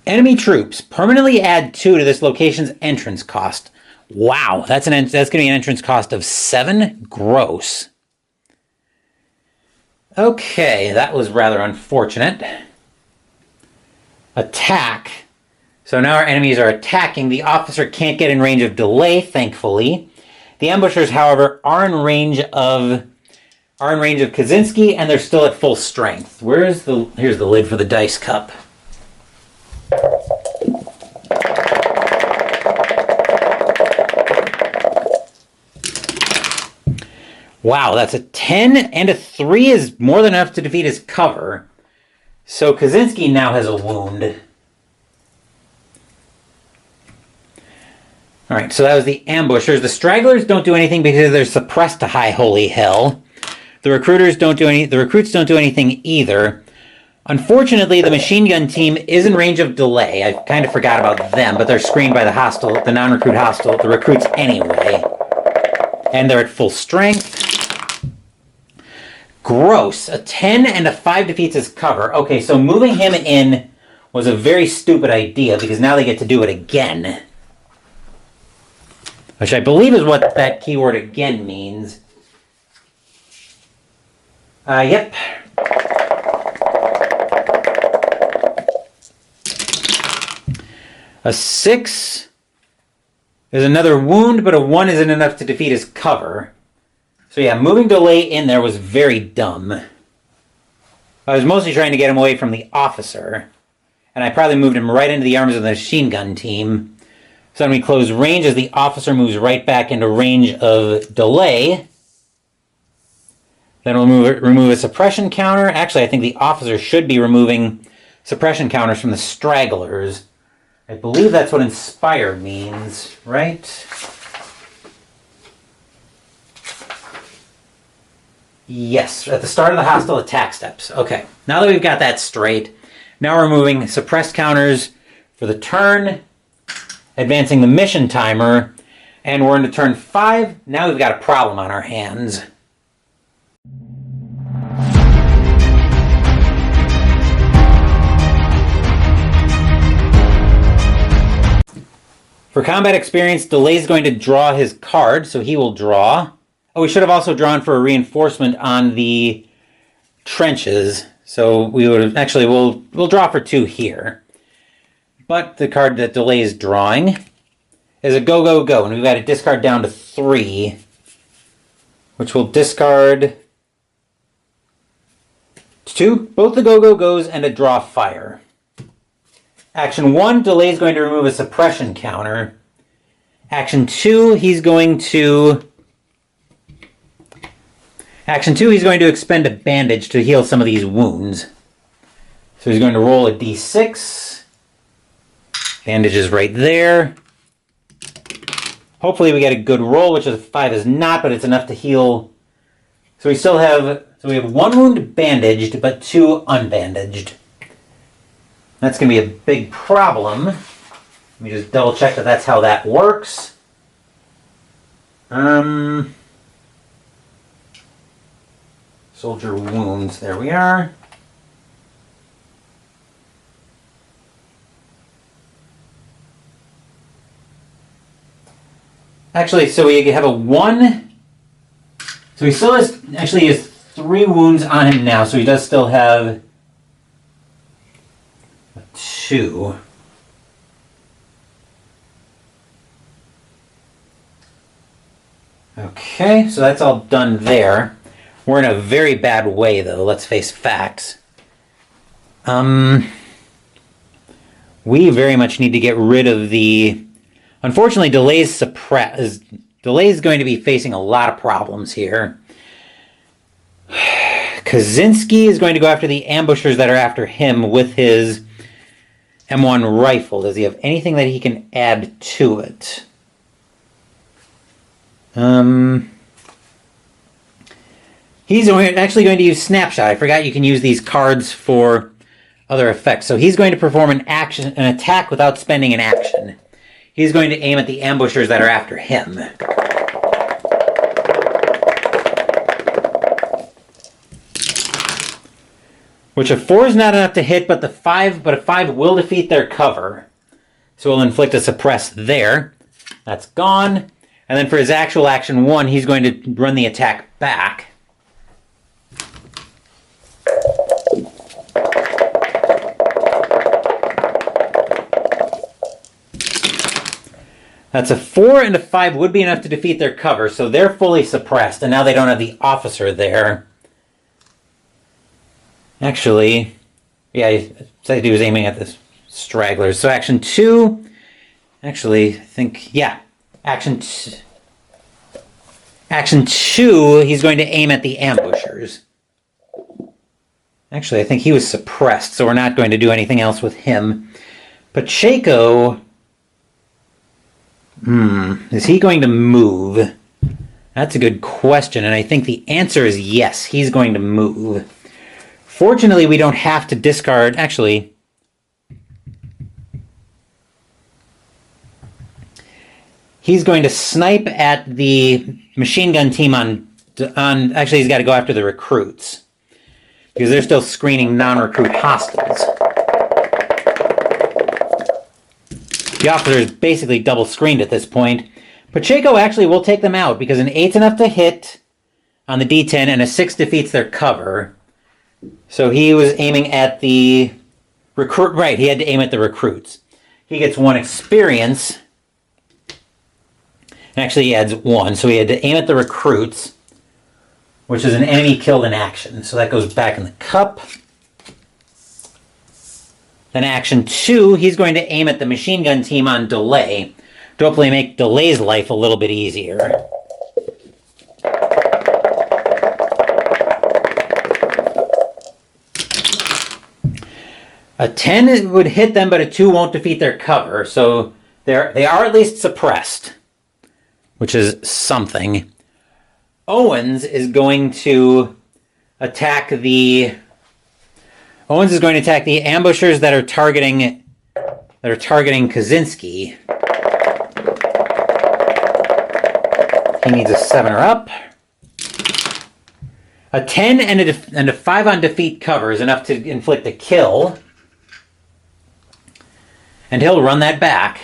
A: Enemy troops. Permanently add 2 to this location's entrance cost. Wow, that's going to be an entrance cost of 7 gross. Okay, that was rather unfortunate. Attack. So now our enemies are attacking. The officer can't get in range of delay, thankfully. The ambushers, however, are in range of Kaczynski, and they're still at full strength. Here's the lid for the dice cup. Wow, that's a 10, and a 3 is more than enough to defeat his cover. So Kaczynski now has a wound. Alright, so that was the ambushers. The stragglers don't do anything because they're suppressed to high holy hell. The recruits don't do anything either. Unfortunately, the machine gun team is in range of delay. I kind of forgot about them, but they're screened by the non-recruit hostile, the recruits anyway. And they're at full strength. Gross. A 10 and a 5 defeats his cover. Okay, so moving him in was a very stupid idea because now they get to do it again. Which I believe is what that keyword again means. Yep. A 6 is another wound, but a 1 isn't enough to defeat his cover. So yeah, moving delay in there was very dumb. I was mostly trying to get him away from the officer. And I probably moved him right into the arms of the machine gun team. So when we close range, as the officer moves right back into range of delay, Then we'll remove a suppression counter. Actually, I think the officer should be removing suppression counters from the stragglers. I believe that's what inspire means, right? Yes, at the start of the hostile attack steps. Okay, now that we've got that straight, now we're removing suppressed counters for the turn, advancing the mission timer, and we're into turn 5. Now we've got a problem on our hands. For combat experience, Delay is going to draw his card, so he will draw. Oh, we should have also drawn for a reinforcement on the trenches. So we would have, actually, we'll draw for 2 here. But the card that Delay is drawing is a go, go, go. And we've got to discard down to 3, which will discard 2, both the go, go, goes, and a draw fire. Action 1, Delay is going to remove a suppression counter. Action 2, he's going to expend a bandage to heal some of these wounds. So he's going to roll a d6. Bandage is right there. Hopefully we get a good roll, which a 5 is not, but it's enough to heal. So we have 1 wound bandaged, but 2 unbandaged. That's going to be a big problem. Let me just double check that that's how that works. Soldier wounds, there we are. Actually, so we have a 1. So he still has 3 wounds on him now, so he does still have 2. Okay, so that's all done there. We're in a very bad way, though. Let's face facts. We very much need to get rid of the... Unfortunately, Delay's going to be facing a lot of problems here. Kaczynski is going to go after the ambushers that are after him with his M1 rifle. Does he have anything that he can add to it? He's actually going to use Snapshot. I forgot you can use these cards for other effects. So he's going to perform an attack without spending an action. He's going to aim at the ambushers that are after him. Which a 4 is not enough to hit, but a 5 will defeat their cover. So we'll inflict a suppress there. That's gone. And then for his actual action 1, he's going to run the attack back. That's a 4 and a 5 would be enough to defeat their cover, so they're fully suppressed, and now they don't have the officer there. Actually, yeah, he said he was aiming at the stragglers. So action 2, actually, I think, yeah, action 2, he's going to aim at the ambushers. Actually, I think he was suppressed, so we're not going to do anything else with him. Pacheco... is he going to move? That's a good question, and I think the answer is yes, he's going to move. Fortunately, we don't have to discard... Actually, he's going to snipe at the machine gun team on... Actually, he's got to go after the recruits, because they're still screening non-recruit hostiles. The officer is basically double screened at this point. Pacheco actually will take them out because an 8's enough to hit on the D10 and a 6 defeats their cover. So he was aiming at the recruit. Right, he had to aim at the recruits. He gets 1 experience. Actually, he adds 1. So he had to aim at the recruits, which is an enemy killed in action. So that goes back in the cup. Then action 2, he's going to aim at the machine gun team on Delay to hopefully make Delay's life a little bit easier. A 10 would hit them, but a 2 won't defeat their cover. So they are at least suppressed, which is something. Owens is going to attack the ambushers that are targeting Kaczynski. He needs a 7 or up. A 10 and a 5 on defeat cover is enough to inflict a kill. And he'll run that back.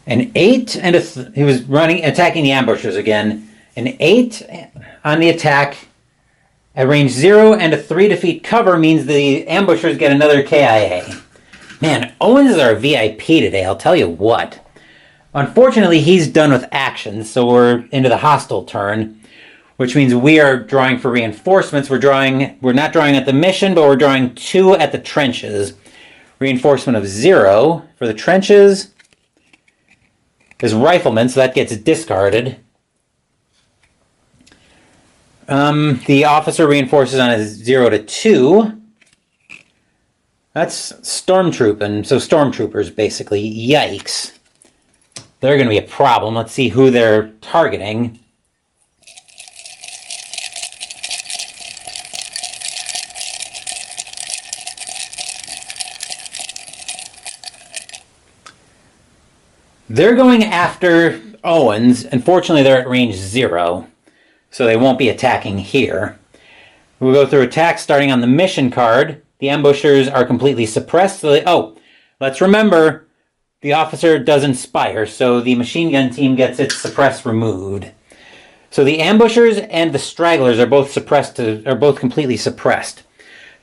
A: An 8 and a... he was attacking the ambushers again. An 8 on the attack at range 0 and a 3 defeat cover means the ambushers get another KIA. Man, Owens is our VIP today, I'll tell you what. Unfortunately, he's done with actions, so we're into the hostile turn, which means we are drawing for reinforcements. We're not drawing at the mission, but we're drawing 2 at the trenches. Reinforcement of 0 for the trenches is riflemen, so that gets discarded. The officer reinforces on a 0 to 2. That's stormtrooping, so stormtroopers basically. Yikes. They're going to be a problem. Let's see who they're targeting. They're going after Owens. Unfortunately, they're at range 0, so they won't be attacking here. We'll go through attacks starting on the mission card. The ambushers are completely suppressed. So let's remember, the officer does inspire, so the machine gun team gets its suppress removed. So the ambushers and the stragglers are both completely suppressed.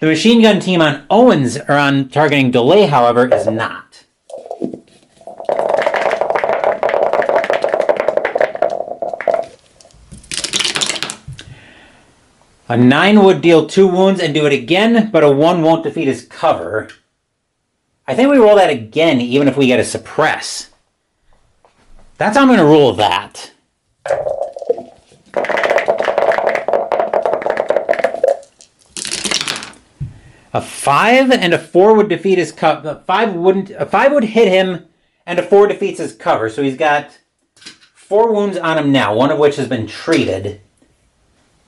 A: The machine gun team on Owens or on targeting delay, however, is not. A 9 would deal 2 wounds and do it again, but a 1 won't defeat his cover. I think we roll that again, even if we get a suppress. That's how I'm going to rule that. A 5 and a 4 would defeat his cover. A 5 would hit him, and a 4 defeats his cover. So he's got 4 wounds on him now, one of which has been treated.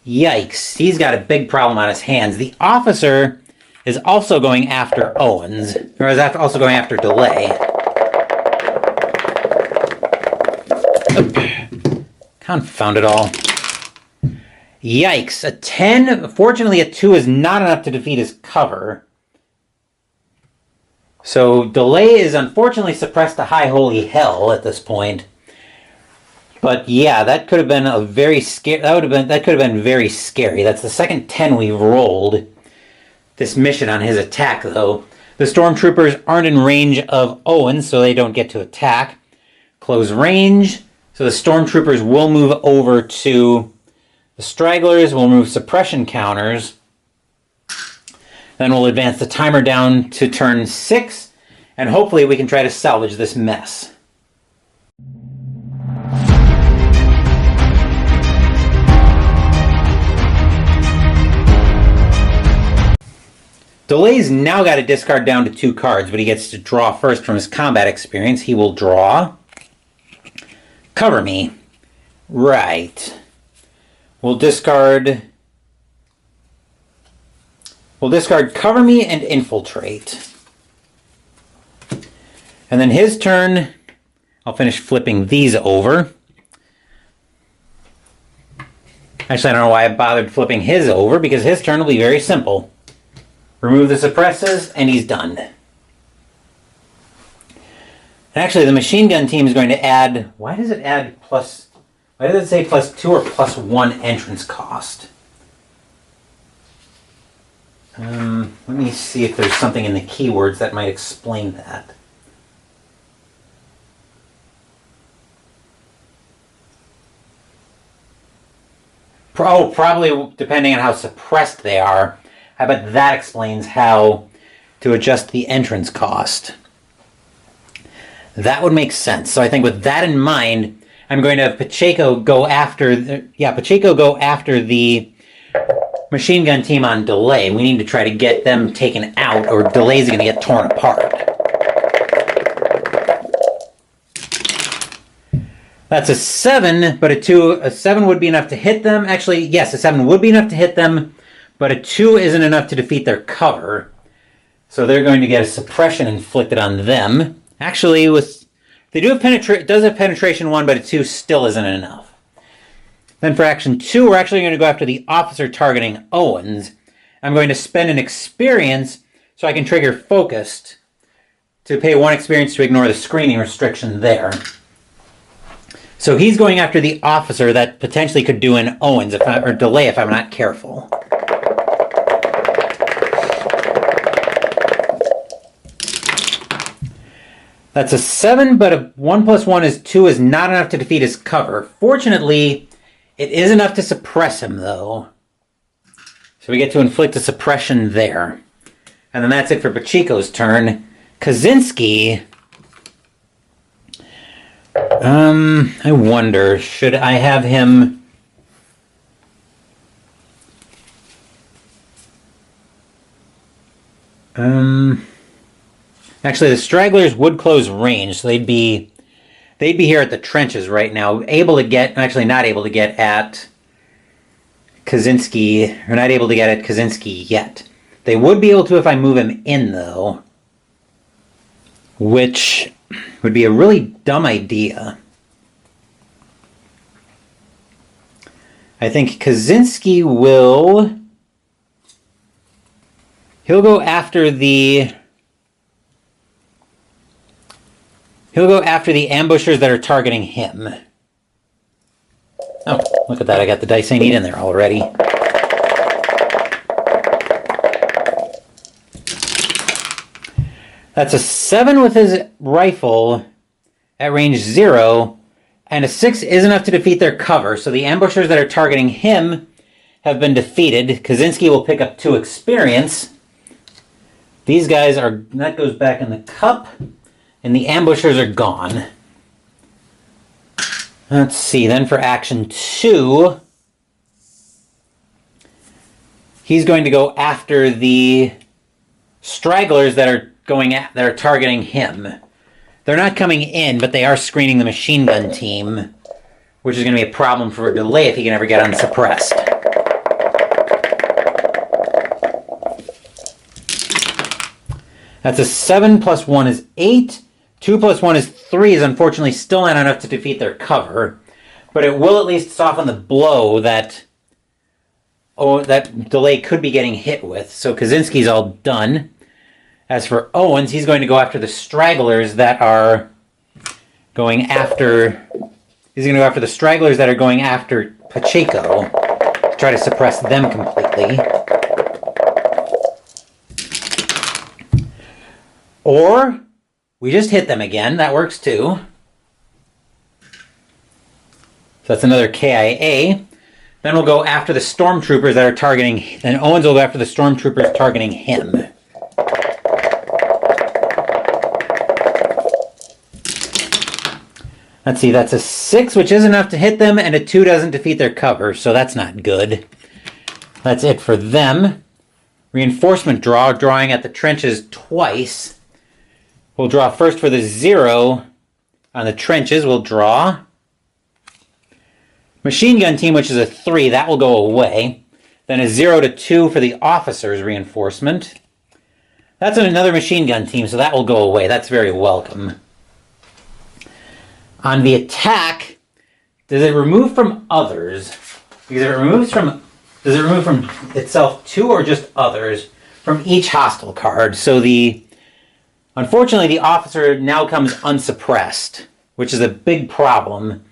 A: Yikes, he's got a big problem on his hands. The officer is also going after Owens, or is also going after delay. Confound it all. Yikes, a 10. Fortunately, a 2 is not enough to defeat his cover. So delay is unfortunately suppressed to high holy hell at this point. But yeah, that could have been a very scary. That could have been very scary. That's the second 10 we've rolled this mission on his attack, though. The stormtroopers aren't in range of Owens, so they don't get to attack. Close range. So the stormtroopers will move over to the stragglers. We'll move suppression counters. Then we'll advance the timer down to turn 6, and hopefully we can try to salvage this mess. Delay's now got to discard down to 2 cards, but he gets to draw first from his combat experience. He will draw. Cover me. Right. We'll discard Cover Me and Infiltrate. And then his turn, I'll finish flipping these over. Actually, I don't know why I bothered flipping his over, because his turn will be very simple. Remove the suppresses, and he's done. And actually, the machine gun team is going to add... Why does it say +2 or +1 entrance cost? Let me see if there's something in the keywords that might explain that. Probably depending on how suppressed they are. I bet that explains how to adjust the entrance cost. That would make sense. So I think with that in mind, I'm going to have Pacheco go after the machine gun team on delay. We need to try to get them taken out, or delays are going to get torn apart. That's a 7, but a 2. A 7 would be enough to hit them. Actually, yes, a 7 would be enough to hit them, but a 2 isn't enough to defeat their cover. So they're going to get a suppression inflicted on them. Actually, they do have penetration 1, but a 2 still isn't enough. Then for action 2, we're actually going to go after the officer targeting Owens. I'm going to spend an experience so I can trigger focused to pay 1 experience to ignore the screening restriction there. So he's going after the officer that potentially could do an Owens or delay if I'm not careful. That's a 7, but a 1 plus 1 is 2 is not enough to defeat his cover. Fortunately, it is enough to suppress him, though. So we get to inflict a suppression there. And then that's it for Pacheco's turn. Kaczynski... I wonder, should I have him... Actually, the stragglers would close range, so they'd be here at the trenches right now, actually not able to get at Kaczynski, or not able to get at Kaczynski yet. They would be able to if I move him in, though, which would be a really dumb idea. I think Kaczynski he'll go after the ambushers that are targeting him. Oh, look at that. I got the dice I need in there already. That's a 7 with his rifle at range 0, and a 6 is enough to defeat their cover, so the ambushers that are targeting him have been defeated. Kaczynski will pick up 2 experience. These guys that goes back in the cup, and the ambushers are gone. Let's see, then for action 2, he's going to go after the stragglers that are targeting him. They're not coming in, but they are screening the machine gun team, which is going to be a problem for a delay if he can ever get unsuppressed. That's a 7 plus 1 is 8. 2 plus 1 is 3 is unfortunately still not enough to defeat their cover, but it will at least soften the blow that delay could be getting hit with. So Kaczynski's all done. As for Owens, he's going to go after the stragglers that are going after... He's going to go after the stragglers that are going after Pacheco to try to suppress them completely. Or we just hit them again. That works too. So that's another KIA. Then we'll go after the stormtroopers that are targeting... Then Owens will go after the stormtroopers targeting him. Let's see, that's a 6, which is enough to hit them, and a 2 doesn't defeat their cover, so that's not good. That's it for them. Reinforcement drawing at the trenches twice. We'll draw first for the 0 on the trenches. We'll draw. Machine gun team, which is a 3, that will go away. Then a 0 to 2 for the officers reinforcement. That's another machine gun team, so that will go away. That's very welcome. On the attack, does it remove from others? Because if it removes from... Does it remove from itself 2 or just others? From each hostile card. So unfortunately, the officer now comes unsuppressed, which is a big problem.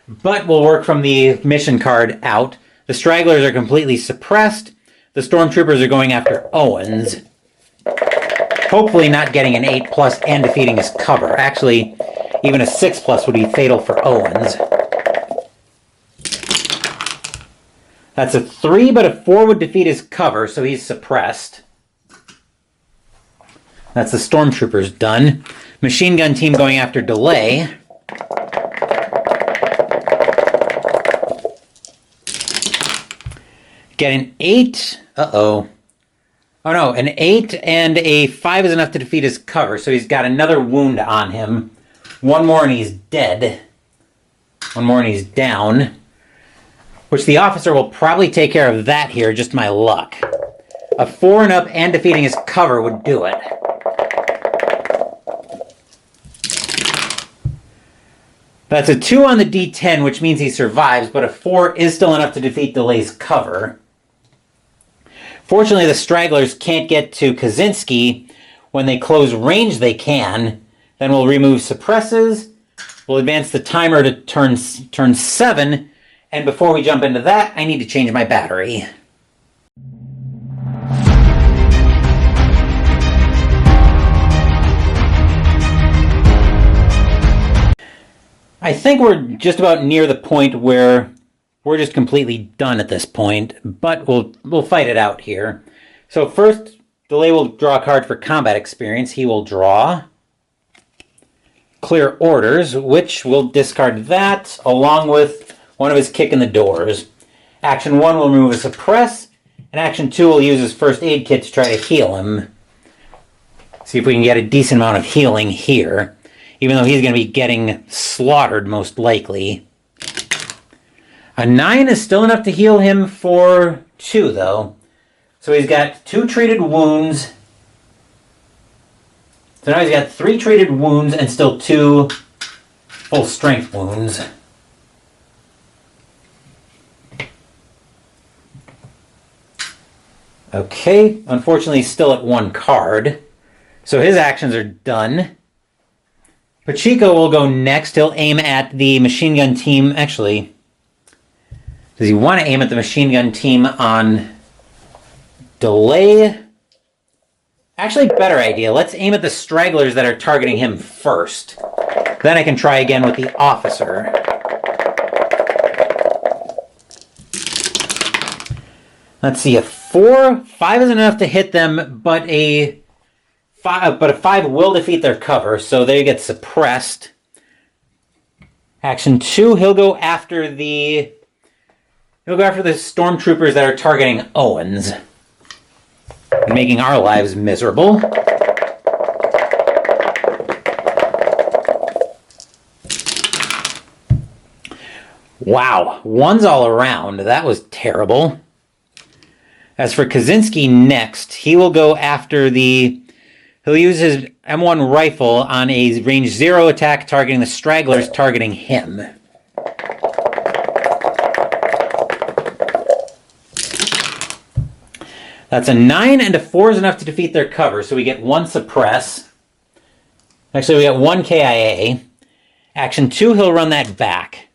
A: But we'll work from the mission card out. The stragglers are completely suppressed. The stormtroopers are going after Owens. Hopefully not getting an 8+ and defeating his cover. Actually, even a 6+ would be fatal for Owens. That's a 3, but a 4 would defeat his cover, so he's suppressed. That's the stormtroopers done. Machine gun team going after delay. Get an 8. Uh-oh. Oh no, an 8 and a 5 is enough to defeat his cover, so he's got another wound on him. One more and he's dead. One more and he's down. Which the officer will probably take care of that here, just my luck. A 4 and up and defeating his cover would do it. That's a 2 on the D10, which means he survives, but a 4 is still enough to defeat Delay's cover. Fortunately, the stragglers can't get to Kaczynski. When they close range, they can. Then we'll remove suppresses. We'll advance the timer to turn 7. And before we jump into that, I need to change my battery. I think we're just about near the point where we're just completely done at this point, but we'll fight it out here. So first, Delay will draw a card for combat experience. He will draw Clear Orders, which will discard that, along with one of his Kick in the Doors. Action 1 will remove a Suppress, and Action 2 will use his First Aid Kit to try to heal him. See if we can get a decent amount of healing here, even though he's going to be getting slaughtered most likely. A 9 is still enough to heal him for 2, though. So he's got 2 treated wounds. So now he's got 3 treated wounds and still 2 full strength wounds. Okay, unfortunately he's still at 1 card. So his actions are done. Pacheco will go next. He'll aim at the machine gun team. Actually, does he want to aim at the machine gun team on Delay? Actually, better idea. Let's aim at the stragglers that are targeting him first. Then I can try again with the officer. Let's see, a 4. 5 isn't enough to hit them, but a 5 will defeat their cover, so they get suppressed. Action 2, he'll go after the stormtroopers that are targeting Owens, making our lives miserable. Wow, 1s all around. That was terrible. As for Kaczynski next, he will go after he'll use his M1 rifle on a range 0 attack targeting the stragglers targeting him. That's a 9 and a 4 is enough to defeat their cover, so we get 1 suppress. Actually, we get 1 KIA. Action 2, he'll run that back.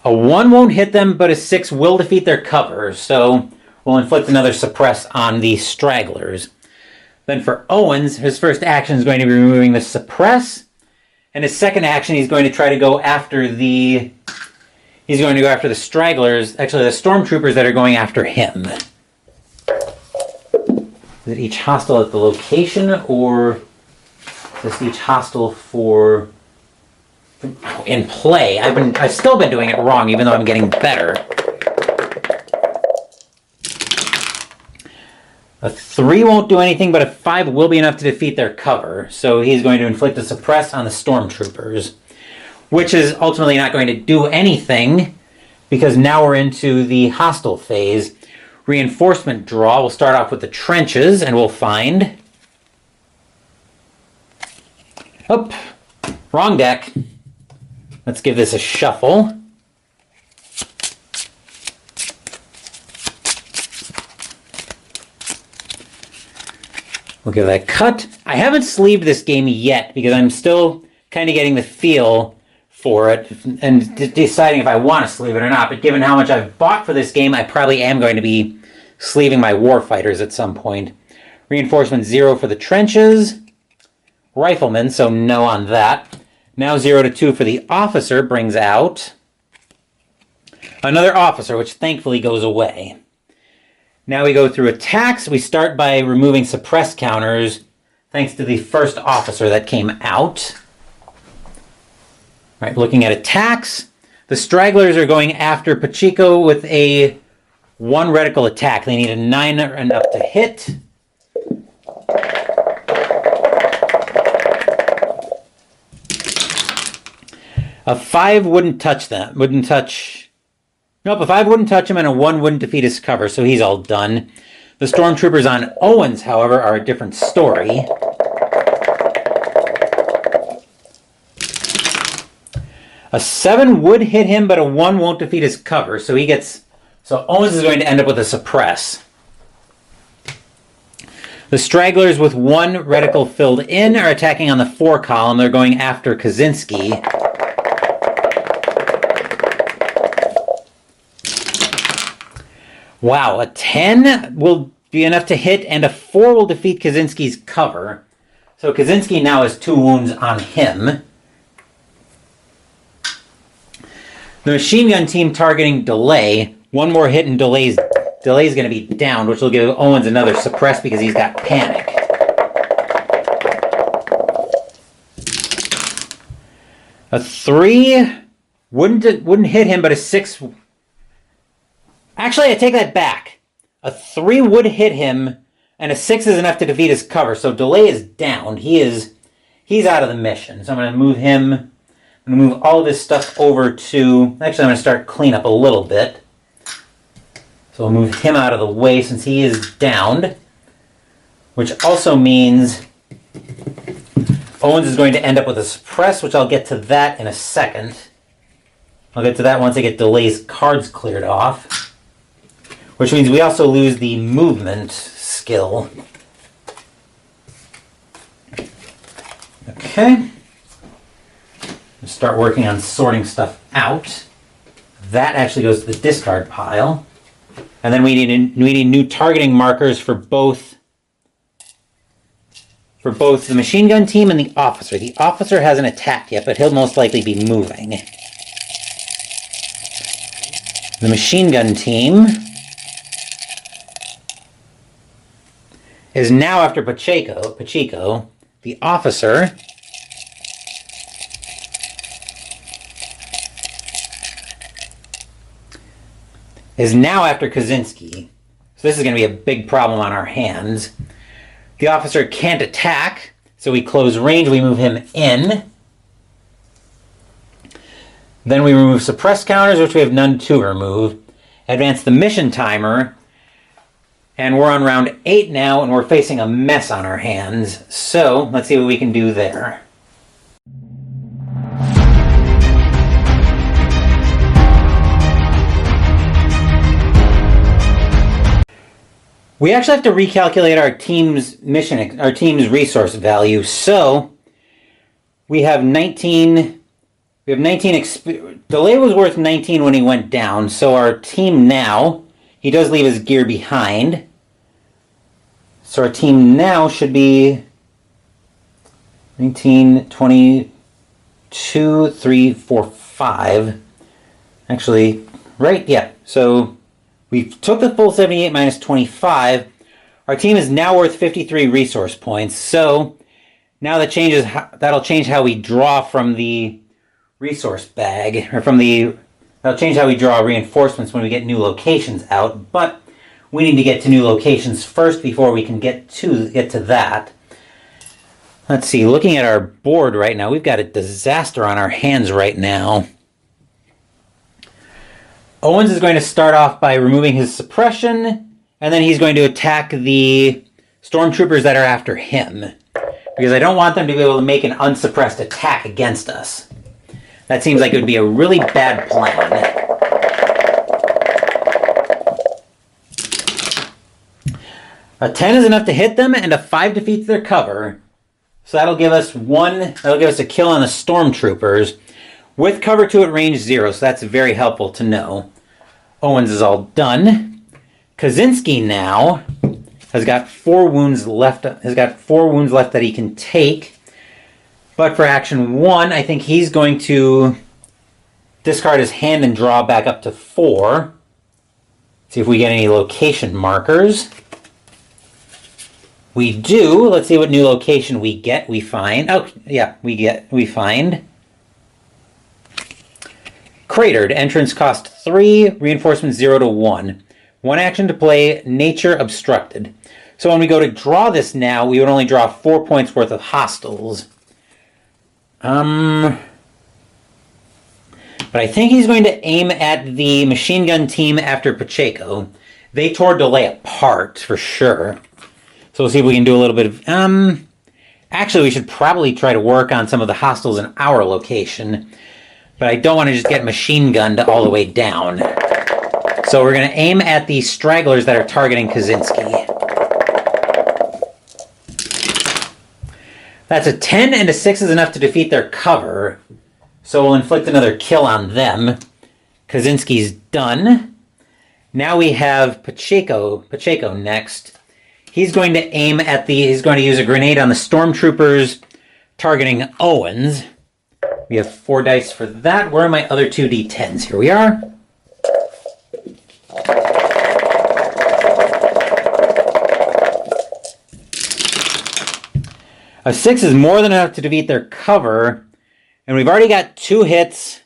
A: A 1 won't hit them, but a 6 will defeat their cover, so we'll inflict another suppress on the stragglers. Then for Owens, his first action is going to be removing the suppress, and his second action he's going to try to go after the stragglers, actually the stormtroopers that are going after him. Is it each hostile at the location, or just each hostile for in play? I've still been doing it wrong, even though I'm getting better. A 3 won't do anything, but a 5 will be enough to defeat their cover. So he's going to inflict a suppress on the stormtroopers, which is ultimately not going to do anything because now we're into the hostile phase. Reinforcement draw. We'll start off with the trenches, and we'll find... Oh, wrong deck. Let's give this a shuffle. We'll give that a cut. I haven't sleeved this game yet because I'm still kind of getting the feel for it and deciding if I want to sleeve it or not. But given how much I've bought for this game, I probably am going to be sleeving my Warfighters at some point. Reinforcement 0 for the trenches. Rifleman, so no on that. Now 0 to 2 for the officer brings out Another officer, which thankfully goes away. Now we go through attacks. We start by removing suppressed counters, thanks to the first officer that came out. All right, looking at attacks, the stragglers are going after Pacheco with a 1 reticle attack. They need a 9 and up to hit. A 5 wouldn't touch them. Nope, a 5 wouldn't touch him, and a 1 wouldn't defeat his cover, so he's all done. The stormtroopers on Owens, however, are a different story. A 7 would hit him, but a 1 won't defeat his cover, so Owens is going to end up with a suppress. The stragglers with 1 reticle filled in are attacking on the 4 column. They're going after Kaczynski. Wow, a 10 will be enough to hit, and a 4 will defeat Kaczynski's cover. So Kaczynski now has 2 wounds on him. The machine gun team targeting Delay. 1 more hit and Delay's going to be downed, which will give Owens another suppress because he's got panic. A 3 wouldn't hit him, but a 6... Actually, I take that back. A 3 would hit him, and a 6 is enough to defeat his cover. So Delay is downed. He's out of the mission. So I'm going to move him. I'm going to move all of his stuff over to... Actually, I'm going to start clean up a little bit. So we'll move him out of the way since he is downed. Which also means Owens is going to end up with a suppress, which I'll get to that in a second. I'll get to that once I get Delay's cards cleared off. Which means we also lose the movement skill. Okay. Let's start working on sorting stuff out. That actually goes to the discard pile. And then we need new targeting markers for both the machine gun team and the officer. The officer hasn't attacked yet, but he'll most likely be moving. The machine gun team is now after Pacheco. The officer is now after Kaczynski. So this is going to be a big problem on our hands. The officer can't attack, so we close range, we move him in. Then we remove suppressed counters, which we have none to remove. Advance the mission timer. And we're on round 8 now, and we're facing a mess on our hands. So, let's see what we can do there. We actually have to recalculate our team's resource value. So, we have 19... Delay was worth 19 when he went down, so our team now... He does leave his gear behind. So our team now should be 19, 22, 3, 4, 5. Actually, right? Yeah. So we took the full 78 minus 25. Our team is now worth 53 resource points. So now that'll change how we draw from the resource bag, or that'll change how we draw reinforcements when we get new locations out, but we need to get to new locations first before we can get to that. Let's see, looking at our board right now, we've got a disaster on our hands right now. Owens is going to start off by removing his suppression, and then he's going to attack the stormtroopers that are after him, because I don't want them to be able to make an unsuppressed attack against us. That seems like it would be a really bad plan. A 10 is enough to hit them, and a 5 defeats their cover. So that'll give us a kill on the stormtroopers with cover 2 at range 0, so that's very helpful to know. Owens is all done. Kaczynski now has got 4 wounds left. That he can take. But for action 1, I think he's going to discard his hand and draw back up to 4. See if we get any location markers. We do. Let's see what new location we get. We find. Oh, yeah, we find. Cratered. Entrance cost 3. Reinforcement 0 to 1. 1 action to play. Nature obstructed. So when we go to draw this now, we would only draw 4 points worth of hostiles. But I think he's going to aim at the machine gun team after Pacheco. They tore Delay apart, for sure. So we'll see if we can do a little bit of... Actually, we should probably try to work on some of the hostiles in our location. But I don't want to just get machine gunned all the way down. So we're going to aim at the stragglers that are targeting Kaczynski. That's a 10 and a 6 is enough to defeat their cover. So we'll inflict another kill on them. Kaczynski's done. Now we have Pacheco next. He's going to aim at he's going to use a grenade on the stormtroopers targeting Owens. We have 4 dice for that. Where are my other 2 d10s? Here we are. A 6 is more than enough to defeat their cover. And we've already got 2 hits.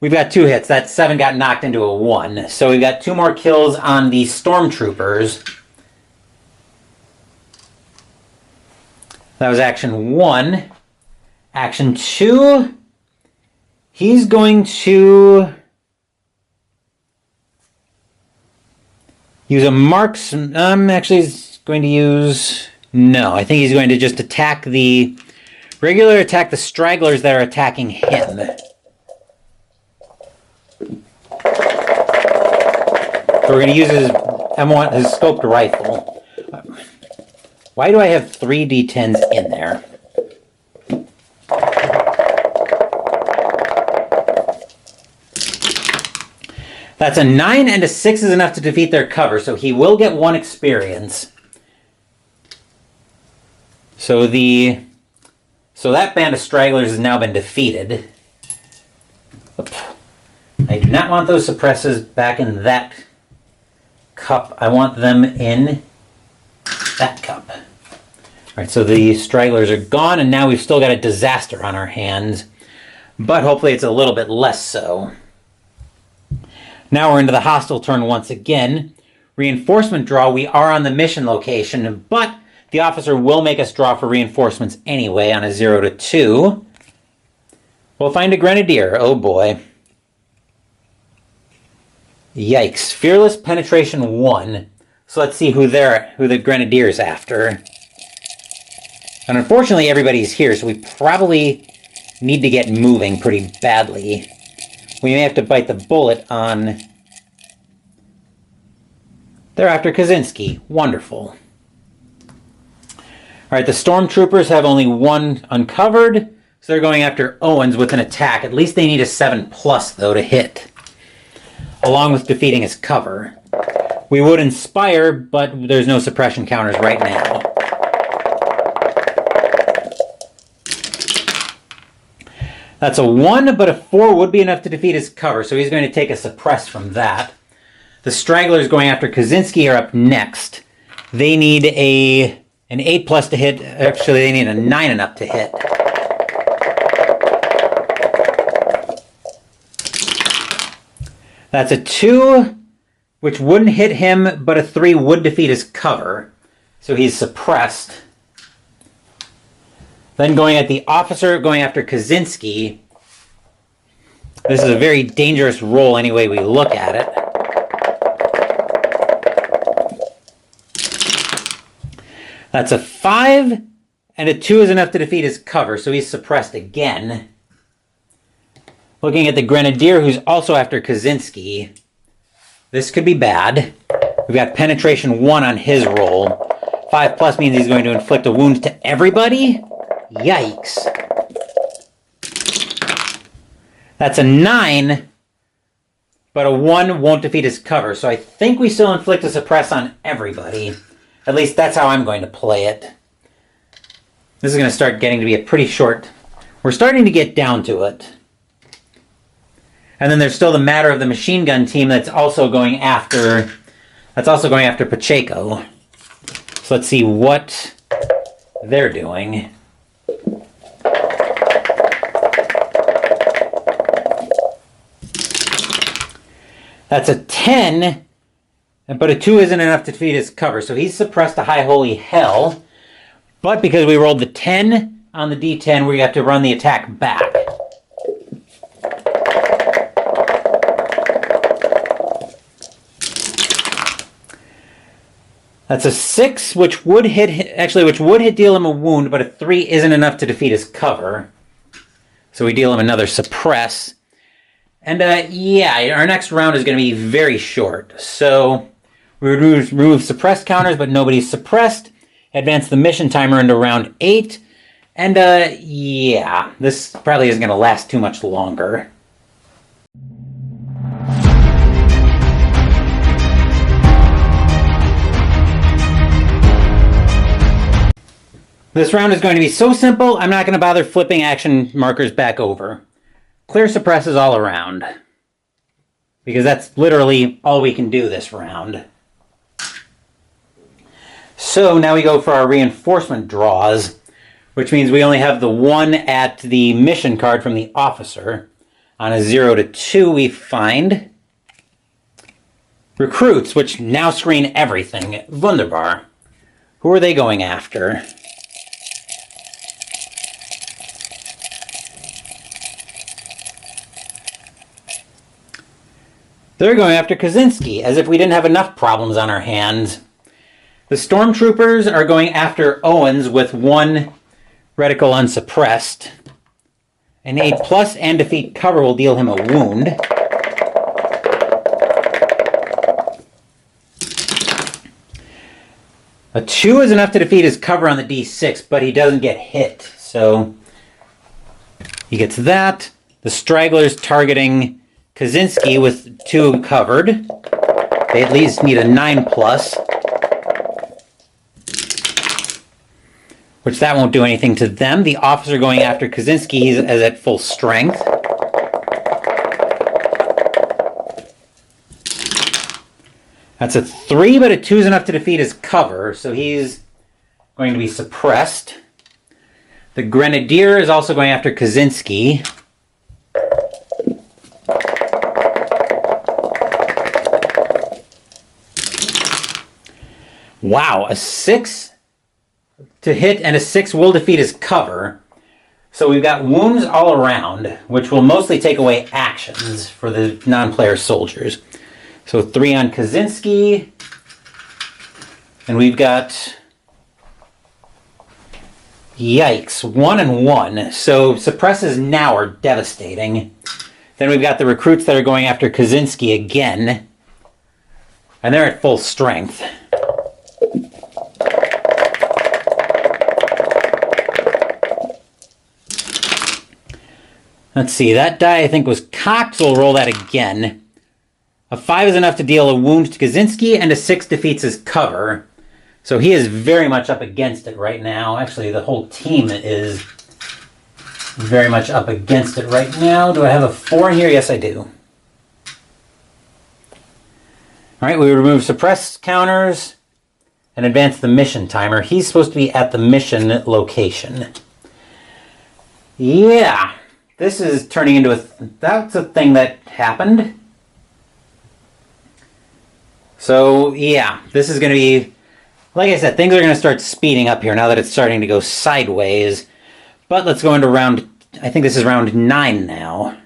A: We've got 2 hits. That 7 got knocked into a 1. So we've got 2 more kills on the stormtroopers. That was action 1. Action 2. He's going to use a marksman. Actually, he's going to use... No, I think he's going to just attack the... attack the stragglers that are attacking him. So we're going to use his M1, his scoped rifle. Why do I have 3 d10s in there? That's a 9 and a 6 is enough to defeat their cover, so he will get 1 experience. So that band of stragglers has now been defeated. I do not want those suppressors back in that cup. I want them in that cup. All right, so the stragglers are gone, and now we've still got a disaster on our hands. But hopefully it's a little bit less so. Now we're into the hostile turn once again. Reinforcement draw. We are on the mission location, but the officer will make us draw for reinforcements anyway on a 0 to 2. We'll find a grenadier. Oh boy. Yikes. Fearless penetration 1. So let's see who the grenadier's after. And unfortunately everybody's here, so we probably need to get moving pretty badly. We may have to bite the bullet on... They're after Kaczynski. Wonderful. Alright, the stormtroopers have only 1 uncovered, so they're going after Owens with an attack. At least they need a 7+, though, to hit, along with defeating his cover. We would inspire, but there's no suppression counters right now. That's a 1, but a 4 would be enough to defeat his cover, so he's going to take a suppress from that. The stragglers going after Kaczynski are up next. They need an 8+ to hit. Actually, they need a 9 and up to hit. That's a 2, which wouldn't hit him, but a 3 would defeat his cover. So he's suppressed. Then going at the officer, going after Kaczynski. This is a very dangerous roll any way we look at it. That's a 5, and a 2 is enough to defeat his cover, so he's suppressed again. Looking at the Grenadier, who's also after Kaczynski. This could be bad. We've got penetration 1 on his roll. 5+ means he's going to inflict a wound to everybody? Yikes. That's a 9, but a 1 won't defeat his cover, so I think we still inflict a suppress on everybody. At least that's how I'm going to play it. This is going to start getting to be a pretty short... We're starting to get down to it. And then there's still the matter of the machine gun team that's also going after Pacheco. So let's see what they're doing. That's a 10, but a 2 isn't enough to defeat his cover. So he's suppressed a High Holy Hell. But because we rolled the 10 on the D10, we have to run the attack back. That's a 6, which would deal him a wound, but a 3 isn't enough to defeat his cover. So we deal him another suppress. And yeah, our next round is going to be very short. So we remove suppressed counters, but nobody's suppressed. Advance the mission timer into round 8. And yeah, this probably isn't going to last too much longer. This round is going to be so simple, I'm not going to bother flipping action markers back over. Clear suppresses all around. Because that's literally all we can do this round. So now we go for our reinforcement draws, which means we only have the 1 at the mission card from the officer. On a 0 to 2 we find recruits, which now screen everything. Wunderbar. Who are they going after? They're going after Kaczynski, as if we didn't have enough problems on our hands. The stormtroopers are going after Owens with 1 reticle unsuppressed. An 8+ and defeat cover will deal him a wound. A 2 is enough to defeat his cover on the D6, but he doesn't get hit. So he gets that. The stragglers targeting Kaczynski with 2 covered. They at least need a 9+. Which that won't do anything to them. The officer going after Kaczynski is at full strength. That's a 3, but a 2 is enough to defeat his cover, so he's going to be suppressed. The Grenadier is also going after Kaczynski. Wow, a 6 to hit and a 6 will defeat his cover. So we've got wounds all around, which will mostly take away actions for the non-player soldiers. So 3 on Kaczynski. And we've got, yikes, 1 and 1. So suppresses now are devastating. Then we've got the recruits that are going after Kaczynski again. And they're at full strength. Let's see, that die I think was cocked, so we'll roll that again. A 5 is enough to deal a wound to Kaczynski, and a 6 defeats his cover. So he is very much up against it right now. Actually, the whole team is very much up against it right now. Do I have a 4 in here? Yes, I do. Alright, we remove suppress counters and advance the mission timer. He's supposed to be at the mission location. Yeah. This is turning into that's a thing that happened. So, yeah, this is going to be, like I said, things are going to start speeding up here now that it's starting to go sideways. But let's go into round, I think this is round 9 now.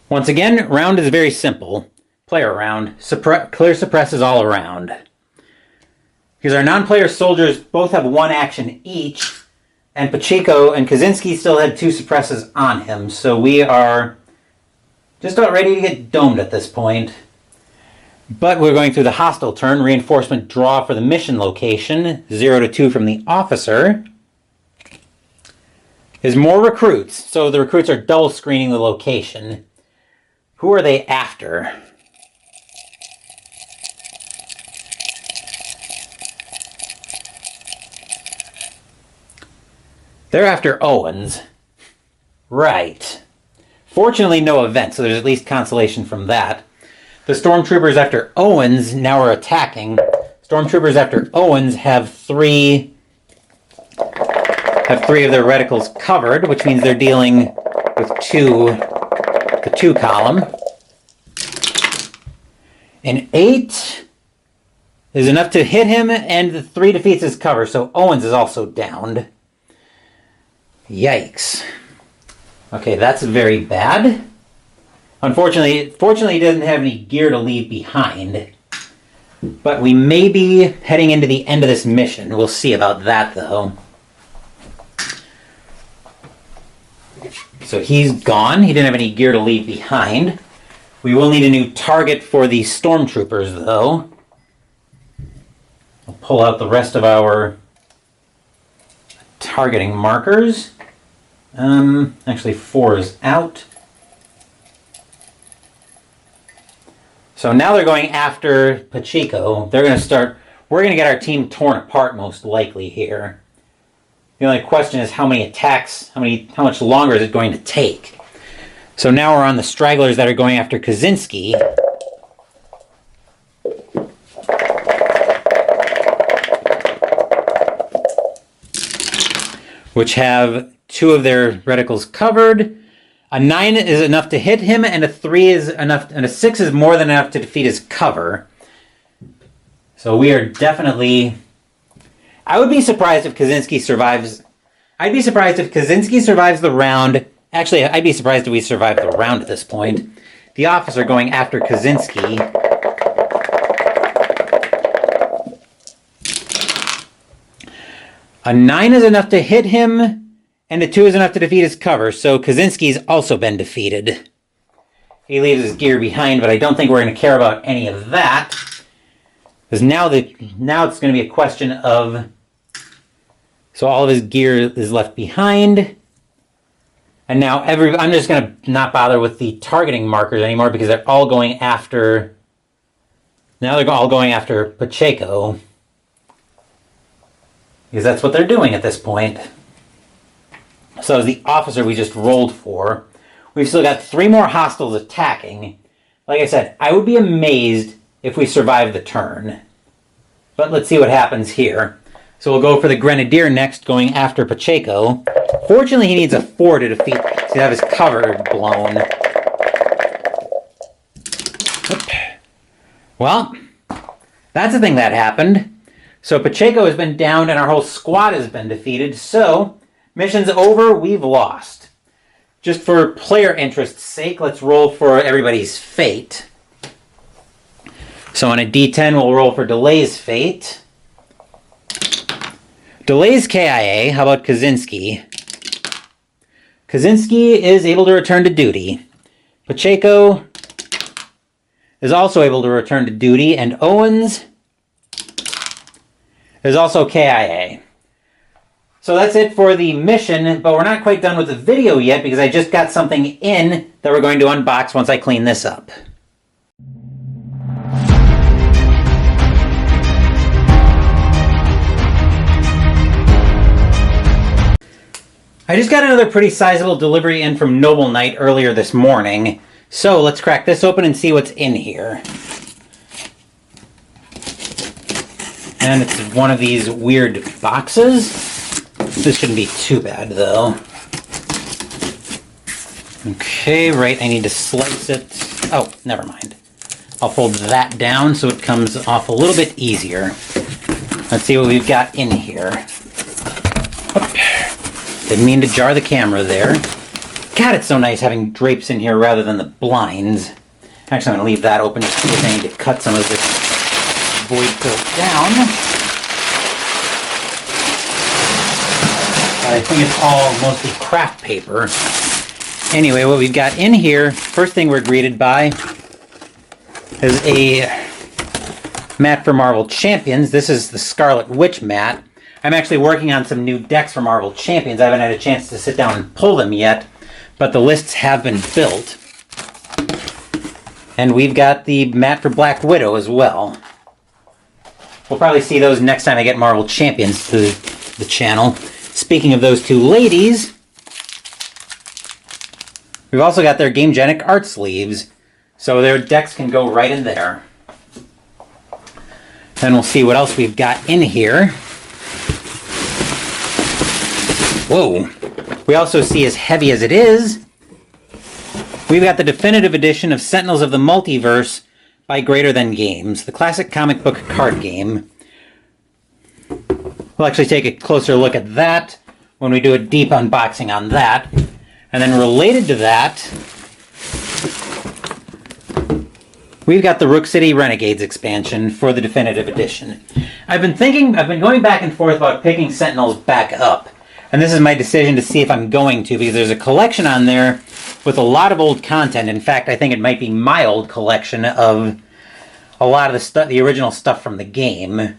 A: Once again, round is very simple. Player round. Clear suppresses all around. Because our non-player soldiers both have 1 action each, and Pacheco and Kaczynski still had 2 suppresses on him, so we are just about ready to get domed at this point. But we're going through the hostile turn. Reinforcement draw for the mission location. 0 to 2 from the officer. There's more recruits, so the recruits are double screening the location. Who are they after? They're after Owens. Right. Fortunately, no event, so there's at least consolation from that. The stormtroopers after Owens now are attacking. Stormtroopers after Owens have three of their reticles covered, which means they're dealing with the 2 column. An 8 is enough to hit him, and the 3 defeats his cover, so Owens is also downed. Yikes. Okay, that's very bad. Fortunately, he doesn't have any gear to leave behind. But we may be heading into the end of this mission. We'll see about that, though. So he's gone. He didn't have any gear to leave behind. We will need a new target for the stormtroopers, though. I'll pull out the rest of our targeting markers. Actually, 4 is out. So now they're going after Pacheco. They're going to start... We're going to get our team torn apart, most likely, here. The only question is how many attacks, how much longer is it going to take? So now we're on the stragglers that are going after Kaczynski. Which have 2 of their reticles covered. A 9 is enough to hit him, and a 3 is enough, and a 6 is more than enough to defeat his cover. So we are definitely... I would be surprised if Kaczynski survives... I'd be surprised if Kaczynski survives the round. Actually, I'd be surprised if we survive the round at this point. The officer going after Kaczynski. A 9 is enough to hit him, and a 2 is enough to defeat his cover, so Kaczynski's also been defeated. He leaves his gear behind, but I don't think we're going to care about any of that. Because now it's going to be a question of... So all of his gear is left behind. And now I'm just going to not bother with the targeting markers anymore because they're all going after... Now they're all going after Pacheco. Because that's what they're doing at this point. So as the officer we just rolled for, we've still got 3 more hostiles attacking. Like I said, I would be amazed if we survive the turn. But let's see what happens here. So we'll go for the Grenadier next, going after Pacheco. Fortunately, he needs a 4 to defeat, to have his cover blown. Well, that's the thing that happened. So Pacheco has been downed and our whole squad has been defeated. So, mission's over, we've lost. Just for player interest's sake, let's roll for everybody's fate. So on a D10, we'll roll for Delay's fate. Delay's KIA, how about Kaczynski? Kaczynski is able to return to duty. Pacheco is also able to return to duty, and Owens is also KIA. So that's it for the mission, but we're not quite done with the video yet because I just got something in that we're going to unbox once I clean this up. I just got another pretty sizable delivery in from Noble Knight earlier this morning. So let's crack this open and see what's in here. And it's one of these weird boxes. This shouldn't be too bad, though. Okay, right, I need to slice it. Oh, never mind. I'll fold that down so it comes off a little bit easier. Let's see what we've got in here. Didn't mean to jar the camera there. God, it's so nice having drapes in here rather than the blinds. Actually, I'm going to leave that open just in case I need to cut some of this void fill down. I think it's all mostly craft paper. Anyway, what we've got in here, first thing we're greeted by is a mat for Marvel Champions. This is the Scarlet Witch mat. I'm actually working on some new decks for Marvel Champions. I haven't had a chance to sit down and pull them yet, but the lists have been built. And we've got the mat for Black Widow as well. We'll probably see those next time I get Marvel Champions to the channel. Speaking of those two ladies, we've also got their Gamegenic art sleeves, so their decks can go right in there. Then we'll see what else we've got in here. Whoa! We also see, as heavy as it is, we've got the definitive edition of Sentinels of the Multiverse by Greater Than Games, the classic comic book card game. We'll actually take a closer look at that when we do a deep unboxing on that. And then related to that, we've got the Rook City Renegades expansion for the definitive edition. I've been going back and forth about picking Sentinels back up. And this is my decision to see if I'm going to, because there's a collection on there with a lot of old content. In fact, I think it might be my old collection of a lot of the stuff, the original stuff from the game.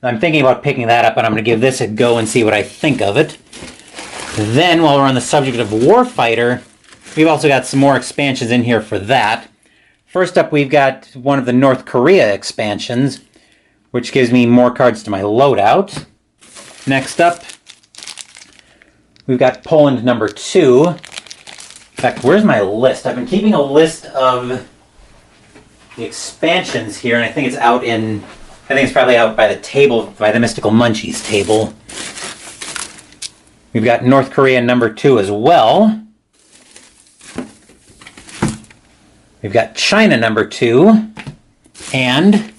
A: I'm thinking about picking that up, and I'm going to give this a go and see what I think of it. Then, while we're on the subject of Warfighter, we've also got some more expansions in here for that. First up, we've got one of the North Korea expansions, which gives me more cards to my loadout. Next up, we've got Poland number 2. In fact, where's my list? I've been keeping a list of the expansions here, and I think it's probably out by the table, by the Mystical Munchies table. We've got North Korea number 2 as well. We've got China number 2 and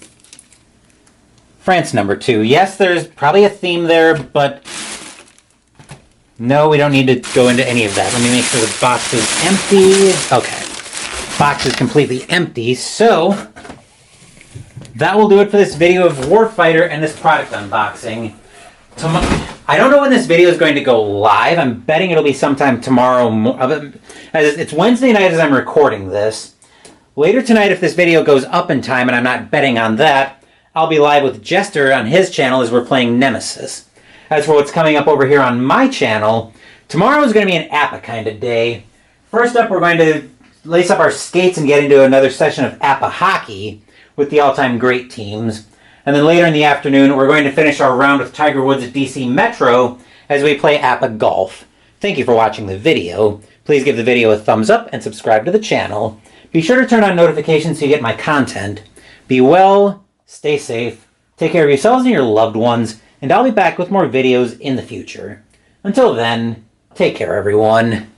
A: France number 2. Yes, there's probably a theme there, but no, we don't need to go into any of that. Let me make sure the box is empty. Okay. Box is completely empty, so that will do it for this video of Warfighter and this product unboxing. I don't know when this video is going to go live. I'm betting it'll be sometime tomorrow. It's Wednesday night as I'm recording this. Later tonight, if this video goes up in time, and I'm not betting on that, I'll be live with Jester on his channel as we're playing Nemesis. As for what's coming up over here on my channel, tomorrow is going to be an APA kind of day. First up, we're going to lace up our skates and get into another session of APA hockey with the all-time great teams. And then later in the afternoon, we're going to finish our round with Tiger Woods at DC Metro as we play APA Golf. Thank you for watching the video. Please give the video a thumbs up and subscribe to the channel. Be sure to turn on notifications so you get my content. Be well, stay safe, take care of yourselves and your loved ones, and I'll be back with more videos in the future. Until then, take care everyone.